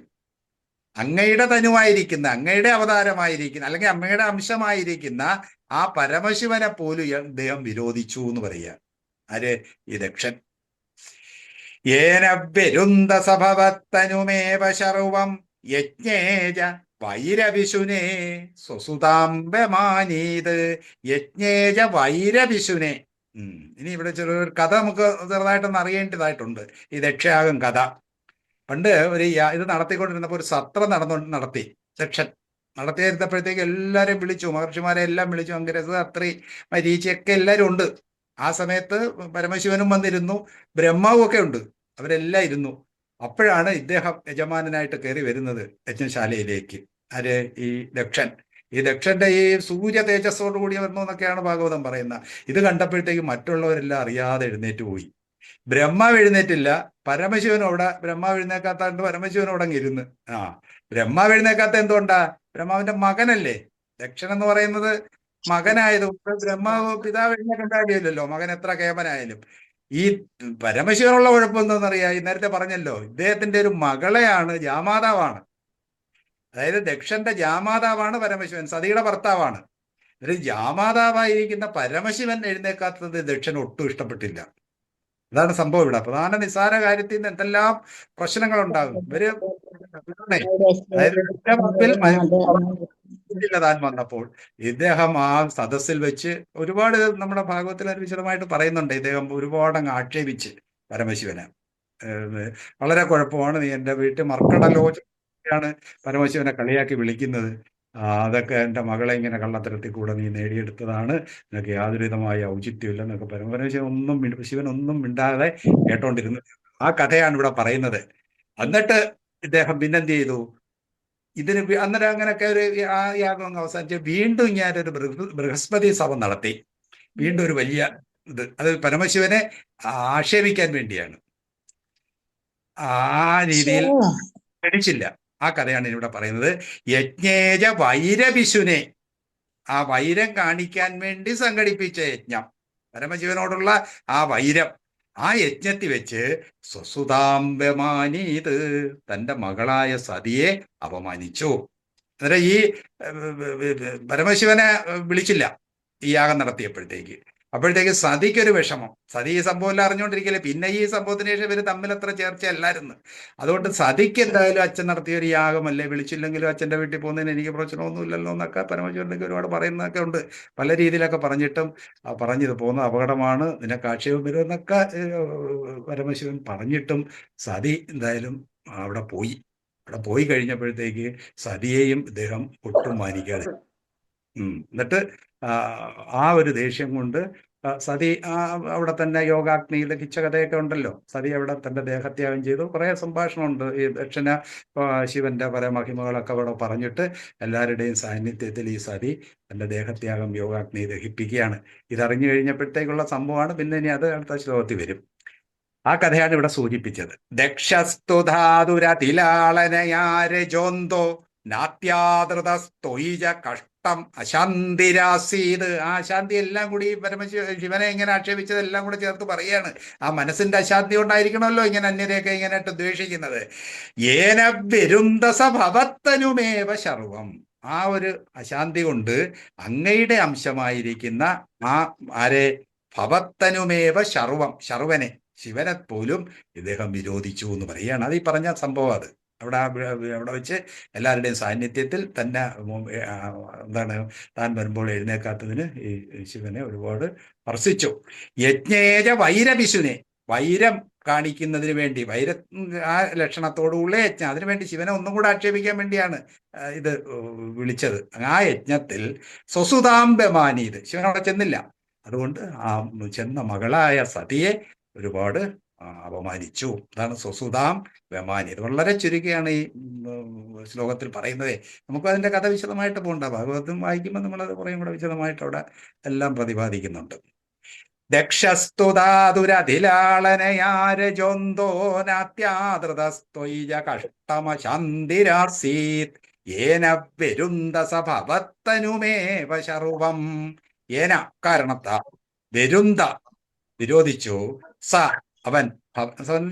അങ്ങയുടെ തനുവായിരിക്കുന്ന, അങ്ങയുടെ അവതാരമായിരിക്കുന്ന, അല്ലെങ്കിൽ അമ്മയുടെ അംശമായിരിക്കുന്ന ആ പരമശിവനെ പോലും ഇദ്ദേഹം വിരോധിച്ചു എന്ന് പറയുക. ആര്? ഈ ദക്ഷൻ. ഏന ബരുന്ദസഭവത്തനുമേവ ശർവം യജ്ഞേജ വൈരവിശുനെ സ്വസുതാംബമാനീത്. യജ്ഞേജ വൈരവിശുനെ. ഇനി ഇവിടെ ചെറിയൊരു കഥ നമുക്ക് ചെറുതായിട്ടൊന്ന് അറിയേണ്ടതായിട്ടുണ്ട്. ഈ ദക്ഷയാഗം കഥ. പണ്ട് ഒരു ഇത് നടത്തിക്കൊണ്ടിരുന്നപ്പോൾ ഒരു സത്രം നടത്തി. ദക്ഷൻ നടത്തിയിരുന്നപ്പോഴത്തേക്ക് എല്ലാവരെയും വിളിച്ചു, മഹർഷിമാരെ എല്ലാം വിളിച്ചു. അംഗരസ്, അത്രി, മരീചിയൊക്കെ എല്ലാവരും ഉണ്ട്. ആ സമയത്ത് പരമശിവനും വന്നിരുന്നു, ബ്രഹ്മാവും ഒക്കെ ഉണ്ട്. അവരെല്ലാം ഇരുന്നു. അപ്പോഴാണ് ഇദ്ദേഹം യജമാനായിട്ട് കയറി വരുന്നത് യജ്ഞശാലയിലേക്ക്. ആര്? ഈ ദക്ഷൻ. ഈ ദക്ഷന്റെ ഈ സൂര്യ തേജസ്സോട് കൂടി വരുന്നു എന്നൊക്കെയാണ് ഭാഗവതം പറയുന്നത്. ഇത് കണ്ടപ്പോഴത്തേക്ക് മറ്റുള്ളവരെല്ലാം അറിയാതെ എഴുന്നേറ്റ് പോയി. ബ്രഹ്മാവ് എഴുന്നേറ്റില്ല. ബ്രഹ്മാവ് എഴുന്നേക്കാത്തതുകൊണ്ട് പരമശിവനോട് അങ്ങ് ഇരുന്ന്. ബ്രഹ്മാവ് എഴുന്നേക്കാത്ത എന്തുകൊണ്ടാ? ബ്രഹ്മാവിന്റെ മകനല്ലേ ദക്ഷൻ എന്ന് പറയുന്നത്. മകനായതുകൊണ്ട് ബ്രഹ്മാവ്, പിതാവ് എഴുന്നേക്കേണ്ട കാര്യമില്ലല്ലോ, മകൻ എത്ര കേമനായാലും. ഈ പരമശിവനുള്ള കുഴപ്പം എന്താണെന്നറിയാം, ഈ നേരത്തെ പറഞ്ഞല്ലോ, ഇദ്ദേഹത്തിന്റെ ഒരു മകളെയാണ്, ജാമാതാവാണ്. അതായത് ദക്ഷന്റെ ജാമാതാവാണ് പരമശിവൻ, സതിയുടെ ഭർത്താവാണ്. ഒരു ജാമാതാവായിരിക്കുന്ന പരമശിവൻ എഴുന്നേക്കാത്തത് ദക്ഷൻ ഒട്ടും ഇഷ്ടപ്പെട്ടില്ല. അതാണ് സംഭവം. ഇവിടെ പ്രധാന നിസ്സാര കാര്യത്തിൽ നിന്ന് എന്തെല്ലാം പ്രശ്നങ്ങൾ ഉണ്ടാകും. ഇവര് അതായത് മുമ്പിൽ താൻ വന്നപ്പോൾ ഇദ്ദേഹം ആ സദസ്സിൽ വെച്ച് ഒരുപാട്, നമ്മുടെ ഭാഗവത്തിൽ അത് വിശദമായിട്ട് പറയുന്നുണ്ട്, ഇദ്ദേഹം ഒരുപാട് അങ്ങ് ആക്ഷേപിച്ച് പരമശിവനെ. വളരെ കുഴപ്പമാണ്, നീ എൻ്റെ വീട്ടിൽ മർക്കടലോചനയാണ് പരമശിവനെ കളിയാക്കി വിളിക്കുന്നത്. അതൊക്കെ എൻ്റെ മകളെ ഇങ്ങനെ കള്ളത്തരത്തിൽ കൂടെ നീ നേടിയെടുത്തതാണ്, നിനക്ക് യാതൊരു വിധമായ ഔചിത്യമില്ല എന്നൊക്കെ പരമശിവൻ ഒന്നും ശിവൻ ഒന്നും മിണ്ടാതെ കേട്ടോണ്ടിരുന്നു. ആ കഥയാണ് ഇവിടെ പറയുന്നത്. എന്നിട്ട് ഇദ്ദേഹം പിന്നെന്ത് ചെയ്തു, ഇതിന് അന്നേരം അങ്ങനെയൊക്കെ ഒരു ആ യാഗം അവസാനിച്ച് വീണ്ടും ഞാനൊരു ബൃഹസ്പതി സഭ നടത്തി. വീണ്ടും ഒരു വലിയ ഇത്, അത് പരമശിവനെ ആക്ഷേപിക്കാൻ വേണ്ടിയാണ്. ആ രീതിയിൽ ക്ഷണിച്ചില്ല. ആ കഥയാണ് ഇവിടെ പറയുന്നത്. യജ്ഞേജ വൈരവിശുനെ, ആ വൈരം കാണിക്കാൻ വേണ്ടി സംഘടിപ്പിച്ച യജ്ഞം, പരമശിവനോടുള്ള ആ വൈരം, ആ യജ്ഞത്തിൽ വെച്ച് സ്വസുതാംബമാനീത്, തൻ്റെ മകളായ സതിയെ അപമാനിച്ചു. അന്നേരം ഈ പരമശിവനെ വിളിച്ചില്ല ഈ യാഗം നടത്തിയപ്പോഴത്തേക്ക്. അപ്പോഴത്തേക്ക് സതിക്കൊരു വിഷമം. സതി ഈ സംഭവം എല്ലാം അറിഞ്ഞുകൊണ്ടിരിക്കില്ലേ. പിന്നെ ഈ സംഭവത്തിന് ശേഷം ഇവർ തമ്മിൽ അത്ര ചേർച്ചയല്ലായിരുന്നു. അതുകൊണ്ട് സതിക്ക് എന്തായാലും അച്ഛൻ നടത്തിയ ഒരു യാഗമല്ലേ, വിളിച്ചില്ലെങ്കിലും അച്ഛൻ്റെ വീട്ടിൽ പോകുന്നതിന് എനിക്ക് പ്രശ്നമൊന്നുമില്ലല്ലോ എന്നൊക്കെ പരമശിവനിലേക്ക് ഒരുപാട് പറയുന്നതൊക്കെ ഉണ്ട്. പല രീതിയിലൊക്കെ പറഞ്ഞിട്ടും പറഞ്ഞത് പോകുന്ന അപകടമാണ്, നിനക്ക് ആക്ഷേപം വരുമെന്നൊക്കെ പരമശിവൻ പറഞ്ഞിട്ടും സതി എന്തായാലും അവിടെ പോയി. അവിടെ പോയി കഴിഞ്ഞപ്പോഴത്തേക്ക് സതിയെയും ഇദ്ദേഹം ഒട്ടും മാനിക്കാതെ, എന്നിട്ട് ആ ഒരു ദേഷ്യം കൊണ്ട് സതി അവിടെ തന്നെ യോഗാഗ്നി ദഹിച്ച കഥയൊക്കെ ഉണ്ടല്ലോ. സതി അവിടെ തൻ്റെ ദേഹത്യാഗം ചെയ്തു. കുറേ സംഭാഷണമുണ്ട്. ഈ ദക്ഷിണ ശിവന്റെ പല മഹിമകളൊക്കെ അവിടെ പറഞ്ഞിട്ട് എല്ലാവരുടെയും സാന്നിധ്യത്തിൽ ഈ സതി തൻ്റെ ദേഹത്യാഗം യോഗാഗ്നി ദഹിപ്പിക്കുകയാണ്. ഇതറിഞ്ഞു കഴിഞ്ഞപ്പോഴത്തേക്കുള്ള സംഭവമാണ്. പിന്നെ ഇനി അത് അടുത്ത ശ്ലോകത്തിൽ വരും. ആ കഥയാണ് ഇവിടെ സൂചിപ്പിച്ചത്. ദക്ഷസ്തുധാതുരതിലാളനയാരജോന്തോ നാത്യാതൃതസ്തൊയിജ കഷ്ടം അശാന്തിരാസീത്. ആ അശാന്തി എല്ലാം കൂടി ശിവനെ ഇങ്ങനെ ആക്ഷേപിച്ചതെല്ലാം കൂടെ ചേർത്ത് പറയാണ്. ആ മനസ്സിന്റെ അശാന്തി കൊണ്ടായിരിക്കണമല്ലോ ഇങ്ങനെ അന്യരെയൊക്കെ ഇങ്ങനെയായിട്ട് ദ്വേഷിക്കുന്നത്. ഏന വിരുന്തസ ഭവത്തനുമേവ ശർവം. ആ ഒരു അശാന്തി കൊണ്ട് അങ്ങയുടെ അംശമായിരിക്കുന്ന ആ ആരെ, ഭവത്തനുമേവ ശർവം, ശർവനെ, ശിവനെ പോലും ഇദ്ദേഹം വിരോധിച്ചു എന്ന് പറയുകയാണ്. അത് ഈ പറഞ്ഞ സംഭവം. അത് അവിടെ വെച്ച് എല്ലാവരുടെയും സാന്നിധ്യത്തിൽ തന്നെ എന്താണ്, താൻ വരുമ്പോൾ എഴുന്നേക്കാത്തതിന് ഈ ശിവനെ ഒരുപാട് സ്പർശിച്ചു. യജ്ഞേജ വൈരവിശുനെ, വൈരം കാണിക്കുന്നതിന് വേണ്ടി, വൈര ആ ലക്ഷണത്തോടുള്ള യജ്ഞം, അതിനുവേണ്ടി ശിവനെ ഒന്നും കൂടെ ആക്ഷേപിക്കാൻ വേണ്ടിയാണ് ഇത് വിളിച്ചത്. ആ യജ്ഞത്തിൽ സ്വസുതാംബമാനീത്, ശിവൻ അവിടെ ചെന്നില്ല. അതുകൊണ്ട് ആ ചെന്ന മകളായ സതിയെ ഒരുപാട് അപമാനിച്ചു. അതാണ് സ്വസുതാം ബമാനി. ഇത് വളരെ ചുരുക്കിയാണ് ഈ ശ്ലോകത്തിൽ പറയുന്നത്. നമുക്ക് അതിൻ്റെ കഥ വിശദമായിട്ട് പോകണ്ട. ഭാഗവതം വായിക്കുമ്പോൾ നമ്മളത് കുറേയും കൂടെ വിശദമായിട്ട് അവിടെ എല്ലാം പ്രതിപാദിക്കുന്നുണ്ട്. ദക്ഷസ്തുതാതുരതിലാളനയാരജോന്തോ നാത്യാതൃതസ്ത്വയിജ കഷ്ടമശാന്തിരാസീത് ഏന വെരുന്തസ ഭവത്തനുമേവ ശർവം. ഏന കാരണത്താൽ, വെരുന്ത വിരോധിച്ചു, സ അവൻ,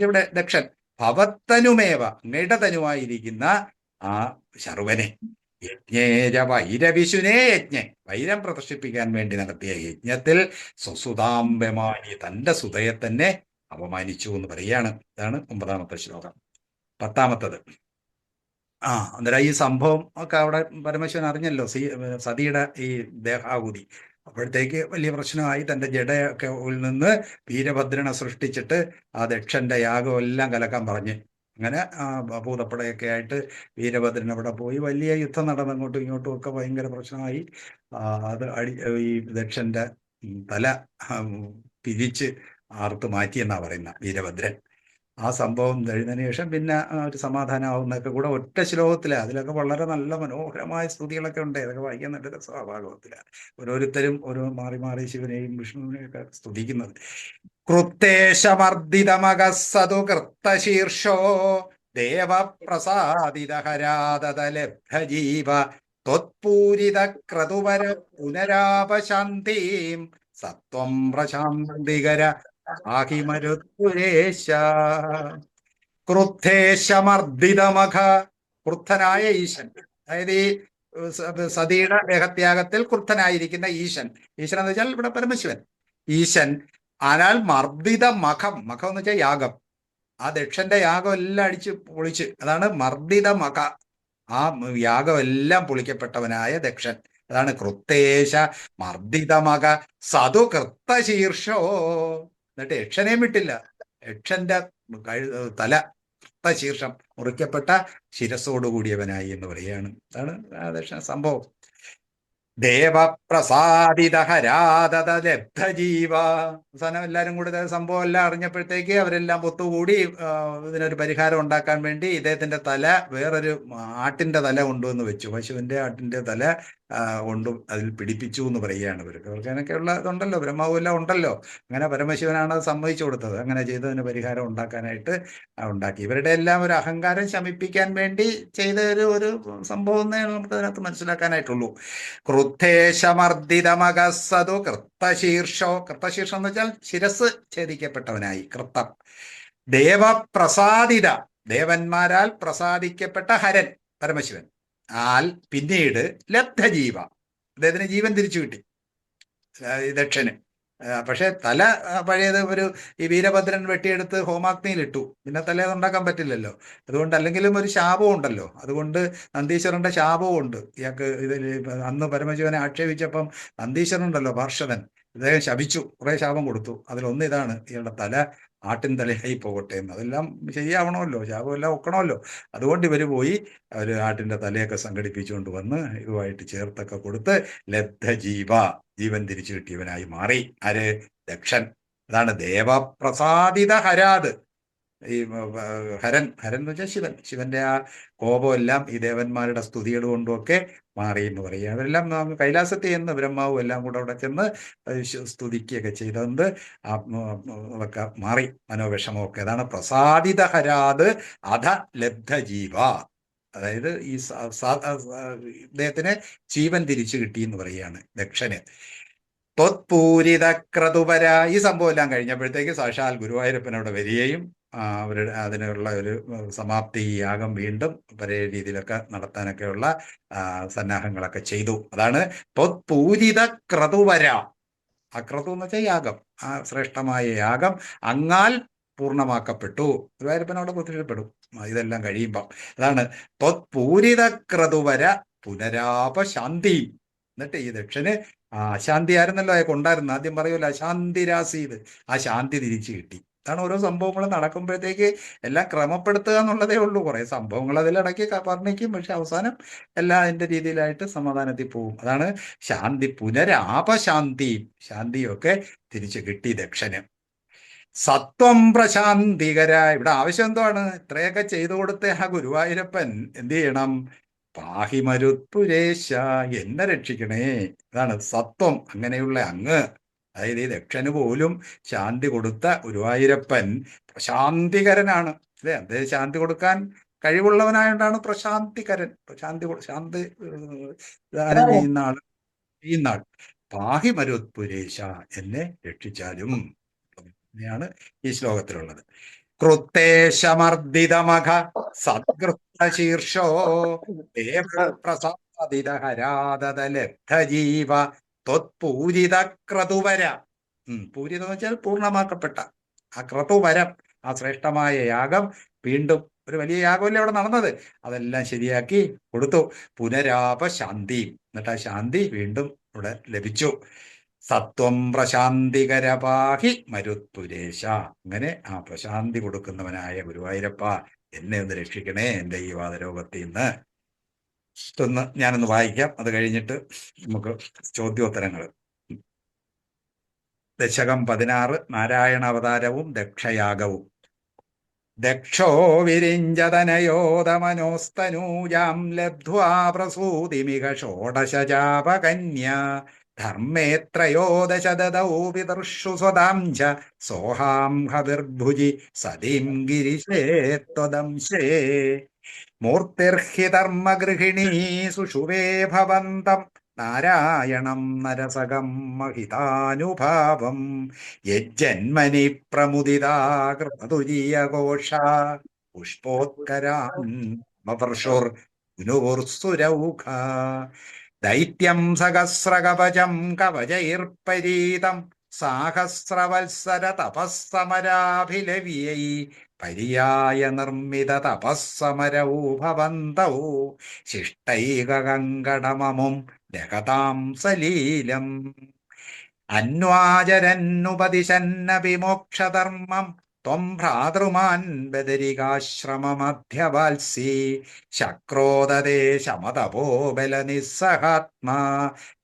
ഇവിടെ ദക്ഷൻ, ഭവത്തനുമേവ അങ്ങയുടെ തനുവായിരിക്കുന്ന ആ ശർവനെ, യജ്ഞേര വൈരവിശുനേ യജ്ഞ, വൈരം പ്രദർശിപ്പിക്കാൻ വേണ്ടി നടത്തിയ യജ്ഞത്തിൽ സ്വസുതാംബമാനി, തൻ്റെ സുതയെ തന്നെ അപമാനിച്ചു എന്ന് പറയുകയാണ്. ഇതാണ് 9ാമത്തെ ശ്ലോകം. 10ാമത്തത്. അന്നേരം ഈ സംഭവം ഒക്കെ അവിടെ പരമശിവൻ അറിഞ്ഞല്ലോ, സതിയുടെ ഈ ദേഹാഹുതി. അപ്പോഴത്തേക്ക് വലിയ പ്രശ്നമായി. തൻ്റെ ജഡയൊക്കെ നിന്ന് വീരഭദ്രനെ സൃഷ്ടിച്ചിട്ട് ആ ദക്ഷന്റെ യാഗം എല്ലാം കലക്കാൻ പറഞ്ഞ്, അങ്ങനെ ഭൂതപ്പടയൊക്കെ ആയിട്ട് വീരഭദ്രൻ അവിടെ പോയി വലിയ യുദ്ധം നടന്ന് അങ്ങോട്ടും ഇങ്ങോട്ടും ഒക്കെ ഭയങ്കര പ്രശ്നമായി. അത് ഈ ദക്ഷന്റെ തല പിരിച്ച് ആർത്ത് മാറ്റിയെന്നാണ് പറയുന്നത് വീരഭദ്രൻ. ആ സംഭവം കഴിഞ്ഞതിന് ശേഷം പിന്നെ ഒരു സമാധാനമാവുന്നതൊക്കെ കൂടെ ഒറ്റ ശ്ലോകത്തിലാണ്. അതിലൊക്കെ വളരെ നല്ല മനോഹരമായ സ്തുതികളൊക്കെ ഉണ്ട്. അതൊക്കെ വായിക്കാൻ നല്ല രസമാണ്. ഭാഗവത്തിലാണ് ഓരോരുത്തരും ഓരോ മാറി മാറി ശിവനെയും വിഷ്ണുവിനെയും ഒക്കെ സ്തുതിക്കുന്നത്. കൃത്തേശമർദ്ദിതമകസ്സതു കൃത്തശീർഷോ ദേവപ്രസാദിതഹരാദലബ്ധജീവ ത്വത്പൂരിത ക്രതുവര പുനരാപശാന്തീം സത്വം പ്രശാന്തികര പാഹി മരുത്പുരേശ. ക്രുദ്ധേശമർദ്ദിതമഖ. ക്രുദ്ധനായ ഈശൻ, അതായത് ഈ സതിയുടെ ദേഹത്യാഗത്തിൽ ക്രുദ്ധനായിരിക്കുന്ന ഈശൻ. ഈശൻ എന്ന് വെച്ചാൽ ഇവിടെ പരമശിവൻ, ഈശൻ. ஆனால் മർദ്ദിത മഖം, മഖം എന്ന് വെച്ചാൽ യാഗം, ആ ദക്ഷന്റെ യാഗം എല്ലാം അടിച്ച് പൊളിച്ച്, അതാണ് മർദ്ദിത മഖ. ആ യാഗം എല്ലാം പൊളിക്കപ്പെട്ടവനായ ദക്ഷൻ, അതാണ് ക്രുത്തേശ മർദ്ദിതമക സതു കൃത്തശീർഷോ. എന്നിട്ട് യക്ഷനെയും വിട്ടില്ല, യക്ഷന്റെ തല കൃത്തശീർഷം, മുറിക്കപ്പെട്ട ശിരസോടുകൂടിയവനായി എന്ന് പറയുകയാണ്. അതാണ് ദക്ഷൻ സംഭവം. ദേവപ്രസാദിത ഹരാദത ലബ്ധജീവ. അവസാനം എല്ലാവരും കൂടി സംഭവം എല്ലാം അറിഞ്ഞപ്പോഴത്തേക്ക് അവരെല്ലാം ഒത്തുകൂടി ഇതിനൊരു പരിഹാരം ഉണ്ടാക്കാൻ വേണ്ടി ഇദ്ദേഹത്തിന്റെ തല വേറൊരു ആട്ടിന്റെ തല കൊണ്ടുവന്ന് വെച്ചു. പശുവിന്റെ ആട്ടിന്റെ തല കൊണ്ടു അതിൽ പിടിപ്പിച്ചു എന്ന് പറയുകയാണ്. ഇവർക്ക് അങ്ങനെയൊക്കെയുള്ള ഇതുണ്ടല്ലോ, ബ്രഹ്മാവും എല്ലാം ഉണ്ടല്ലോ. അങ്ങനെ പരമശിവനാണ് അത് സമ്മതിച്ചു കൊടുത്തത്. അങ്ങനെ ചെയ്തതിന് പരിഹാരം ഉണ്ടാക്കാനായിട്ട് ഉണ്ടാക്കി. ഇവരുടെ എല്ലാം ഒരു അഹങ്കാരം ശമിപ്പിക്കാൻ വേണ്ടി ചെയ്ത ഒരു സംഭവം എന്നേ നമുക്ക് അതിനകത്ത് മനസ്സിലാക്കാനായിട്ടുള്ളൂ. ക്രുദ്ധേശമർദ്ദിതമകസ്സതു കൃത്തശീർഷോ. കൃത്തശീർഷം എന്ന് വെച്ചാൽ ശിരസ് ഛേദിക്കപ്പെട്ടവനായി, കൃത്തം. ദേവപ്രസാദിത, ദേവന്മാരാൽ പ്രസാദിക്കപ്പെട്ട ഹരൻ പരമശിവൻ. പിന്നീട് ലബ്ധജീവ, അദ്ദേഹത്തിന് ജീവൻ തിരിച്ചു കിട്ടി ദക്ഷന്. പക്ഷെ തല പഴയത് ഈ വീരഭദ്രൻ വെട്ടിയെടുത്ത് ഹോമാഗ്നിയിലിട്ടു, പിന്നെ തല ഉണ്ടാക്കാൻ പറ്റില്ലല്ലോ. അതുകൊണ്ട് അല്ലെങ്കിലും ഒരു ശാപവും ഉണ്ടല്ലോ, അതുകൊണ്ട് നന്ദീശ്വരന്റെ ശാപവും ഉണ്ട് ഇയാൾക്ക്. ഇതിൽ അന്ന് പരമശിവനെ ആക്ഷേപിച്ചപ്പം നന്ദീശ്വരനുണ്ടല്ലോ പാർഷദൻ, അദ്ദേഹം ശപിച്ചു, കുറെ ശാപം കൊടുത്തു. അതിലൊന്ന് ഇതാണ്, ഇയാളുടെ തല ആട്ടിൻ തലയായി പോകട്ടെ എന്ന്. അതെല്ലാം ശരിയാവണമല്ലോ, ശാപമെല്ലാം ഒക്കണമല്ലോ. അതുകൊണ്ട് ഇവര് പോയി ഒരു ആട്ടിന്റെ തലയൊക്കെ സംഘടിപ്പിച്ചുകൊണ്ട് വന്ന് ഇതുമായിട്ട് ചേർത്തൊക്കെ കൊടുത്ത് ലബ്ധജീവ, ജീവൻ തിരിച്ചു കിട്ടിയവനായി മാറി. ആര്? ദക്ഷൻ. അതാണ് ദേവപ്രസാദിത ഹരാത്. ഈ ഹരൻ, ഹരൻ എന്ന് വെച്ചാൽ ശിവൻ, ശിവന്റെ ആ കോപമെല്ലാം ഈ ദേവന്മാരുടെ സ്തുതികൾ കൊണ്ടുമൊക്കെ മാറി എന്ന് പറയുക. അവരെല്ലാം കൈലാസത്തിൽ ചെന്ന് ബ്രഹ്മാവും എല്ലാം കൂടെ അവിടെ ചെന്ന് സ്തുതിക്കുകയൊക്കെ ചെയ്തുകൊണ്ട് അതൊക്കെ മാറി, മനോവിഷമമൊക്കെ. അതാണ് പ്രസാദിത ഹരാത് അധ ലബ്ധജീവ. അതായത് ഈ ഇദ്ദേഹത്തിന് ജീവൻ തിരിച്ചു കിട്ടി എന്ന് പറയുകയാണ് ദക്ഷന്. ത്വത്പൂരിത ക്രതുപര. ഈ സംഭവം എല്ലാം കഴിഞ്ഞപ്പോഴത്തേക്ക് സാക്ഷാൽ ഗുരുവായൂരപ്പൻ അവിടെ വരികയും അവരുടെ അതിനുള്ള ഒരു സമാപ്തി യാഗം വീണ്ടും പല രീതിയിലൊക്കെ നടത്താനൊക്കെയുള്ള സന്നാഹങ്ങളൊക്കെ ചെയ്തു. അതാണ് ത്വത്പൂരിത ക്രതുവര. ആ ക്രതു എന്ന് വെച്ചാൽ യാഗം, ആ ശ്രേഷ്ഠമായ യാഗം അങ്ങാൽ പൂർണ്ണമാക്കപ്പെട്ടു. ഗുരുവായൂരപ്പൻ അവിടെ പ്രത്യക്ഷപ്പെടും ഇതെല്ലാം കഴിയുമ്പം. അതാണ് ത്വത്പൂരിത ക്രതുവര പുനരാപശാന്തി. എന്നിട്ട് ഈ ദക്ഷന് അശാന്തി ആയിരുന്നല്ലോ അയാൾക്ക് ഉണ്ടായിരുന്നു. ആദ്യം പറയുമല്ലോ അശാന്തി രാസീത്, ആ ശാന്തി തിരിച്ചു കിട്ടി. അതാണ് ഓരോ സംഭവങ്ങൾ നടക്കുമ്പോഴത്തേക്ക് എല്ലാം ക്രമപ്പെടുത്തുക എന്നുള്ളതേ ഉള്ളൂ. കുറെ സംഭവങ്ങൾ അതിലിടയ്ക്ക് വർണ്ണിക്കും, പക്ഷെ അവസാനം എല്ലാം അതിന്റെ രീതിയിലായിട്ട് സമാധാനത്തിൽ പോകും. അതാണ് ശാന്തി, പുനരാപശാന്തി, ശാന്തിയൊക്കെ തിരിച്ചു കിട്ടി ദക്ഷന്. സത്വം പ്രശാന്തികര. ഇവിടെ ആവശ്യം എന്താണ്? ഇത്രയൊക്കെ ചെയ്തു കൊടുത്ത ആ ഗുരുവായൂരപ്പൻ എന്ത് ചെയ്യണം? പാഹി മരുത്പുരേശ, എന്നെ രക്ഷിക്കണേ. അതാണ് സത്വം, അങ്ങനെയുള്ള അങ്ങ്. അതായത് ഈ ദക്ഷന് പോലും ശാന്തി കൊടുത്ത ഗുരുവായൂരപ്പൻ പ്രശാന്തികരനാണ് അല്ലെ. അദ്ദേഹം ശാന്തി കൊടുക്കാൻ കഴിവുള്ളവനായോണ്ടാണ് പ്രശാന്തികരൻ. ശാന്തി ദാനം ചെയ്യുന്ന ആൾ. പാഹി മരുത്പുരേശ, എന്നെ രക്ഷിച്ചാലും. ാണ് ഈ ശ്ലോകത്തിലുള്ളത്. കൃത്തേശമർദ്ദിതമഖ സത്കൃത്തശീർഷോ ദേവപ്രസാദിത ഹരാദത ലബ്ധജീവ ത്വത്പൂരിത ക്രതുവര. പൂരിതം എന്ന് വെച്ചാൽ പൂർണ്ണമാക്കപ്പെട്ട ആ ക്രതുവരം, ആ ശ്രേഷ്ഠമായ യാഗം വീണ്ടും, ഒരു വലിയ യാഗമല്ലേ അവിടെ നടന്നത്, അതെല്ലാം ശരിയാക്കി കൊടുത്തു. പുനരാപശാന്തി, എന്നിട്ട് ആ ശാന്തി വീണ്ടും ഇവിടെ ലഭിച്ചു. സത്വം പ്രശാന്തികരപാഹി മരുത്പുരേശ. അങ്ങനെ ആ പ്രശാന്തി കൊടുക്കുന്നവനായ ഗുരുവായൂരപ്പ, എന്നെ ഒന്ന് രക്ഷിക്കണേ എൻ്റെ ഈ വാതരോഗത്തിൽ നിന്ന്. ഞാനൊന്ന് വായിക്കാം, അത് കഴിഞ്ഞിട്ട് നമുക്ക് ചോദ്യോത്തരങ്ങൾ. ദശകം 16 നാരായണ അവതാരവും ദക്ഷയാഗവും. ദക്ഷോ വിരിഞ്ചതനയോദമനോസ്തനൂജാം ലബ്ധ്വാ പ്രസൂതിമിക ഷോഡശജാപകന്യ ധർമ്മേത്രയോദശ ദദൗ പിതർഷു സ്വദാംശ സോഹാം ഹവിർഭുജി സതീം ഗിരിശേ ത്വദംശേ മൂർത്തിർഹി ധർമ്മഗൃഹിണീ സുഷുവേ ഭവന്തം നാരായണം നരസകം മഹിതാനുഭാവം യജ്ജന്മനി പ്രമുദിതാകൃതതുരീയഘോഷ പുഷ്പോത്കരാൻ മവർഷുർ പുനുപുർസുരൗഘ ദൈത്യം സഹസ്രകവചം കവചൈർപരീതം സാഹസ്രവത്സര തപസ്സമരാഭിലവ്യൈ പര്യായ നിർമ്മിത തപസ്സമരൗ ഭവന്തൗ ശിഷ്ടൈകകങ്കടമമും രഹതാം സലീലം അന്വാചരന്നുപദിശന്നപി മോക്ഷധർമ്മം ത്വം ഭ്രാതൃമാൻ ബദരികാശ്രമമധ്യവാത്സി ശക്രോദതേ ശമതപോബലനിസ്സഹാത്മാ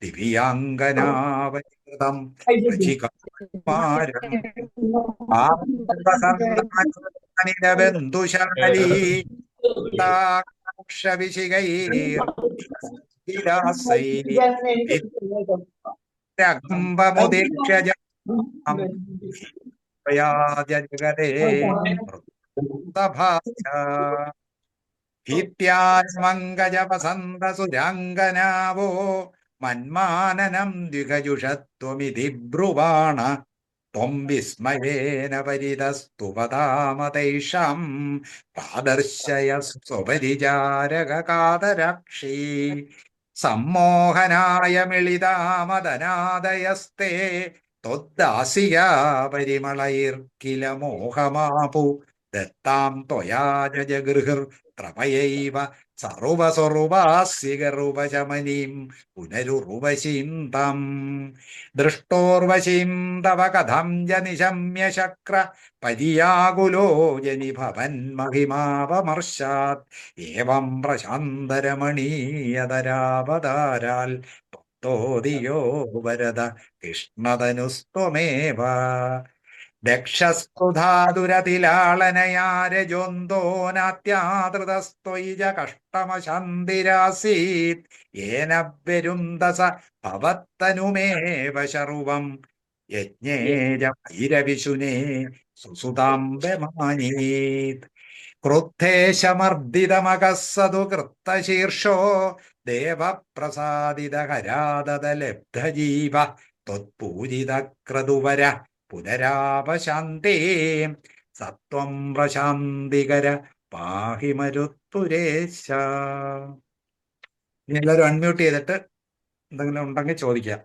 ദിവ്യാംഗനാവൃതം വചികാരം ബന്ധുശാലീ ജഗതേ ഭീത്യാമങ്കജവസന്തസുരാംഗനാവോ മന്മാനനം ദ്വിഗജുഷത്വമിതി ബ്രുവാണ ത്വം വിസ്മയേന പരിതസ്തുപതാമതൈഷാം പ്രാദർശയ സ്വപരിചാരകാതരാക്ഷി സമ്മോഹനായ മിളിതാമദനാദയസ്തേ ത്വദ്ദാസിയാ പരിമളൈർക്കില മോഹമാപു ദത്താം ത്വയാ ജഗൃഹിർ ത്രപയൈവ സർവസ്വറുപാസ്യഗർവശമനീം പുനരുർവശീം തം ദൃഷ്ടോർവശീം തവ കഥം ജ നിശമ്യ ശക്ര പര്യാകുലോ ജനി ഭവൻ മഹിമാപമർശാത് ഏവം പ്രശാന്തരമണീയതരാവതാരാൽ തോദിയോ വരദ കൃഷ്ണതനുസ്ത്വമേവ ദക്ഷസ്തുധാതുരതിലാളനയാരജോന്തോനാത്യാദൃതസ്ത്വയിജ കഷ്ടമശാന്തിരാസീത് യേന വ്യരുന്തസ ഭവത്തനുമേവ ശർവം യജ്ഞേജ ഭൈരവിശുനേ സുസുതാം വ്യമാനീത് ക്രുദ്ധേശമർദ്ദിതമകസ്സതു കൃത്തശീർഷോ ദേവപ്രസാദിതഹരാദലബ്ധജീവ ത്വത്പൂജിതക്രതുവര പുനരാപശാന്തേ സത്വം പ്രശാന്തികര പാഹി മരുത്തുരേശ. ഇനി എല്ലാവരും അൺമ്യൂട്ട് ചെയ്തിട്ട് എന്തെങ്കിലും ഉണ്ടെങ്കിൽ ചോദിക്കാം.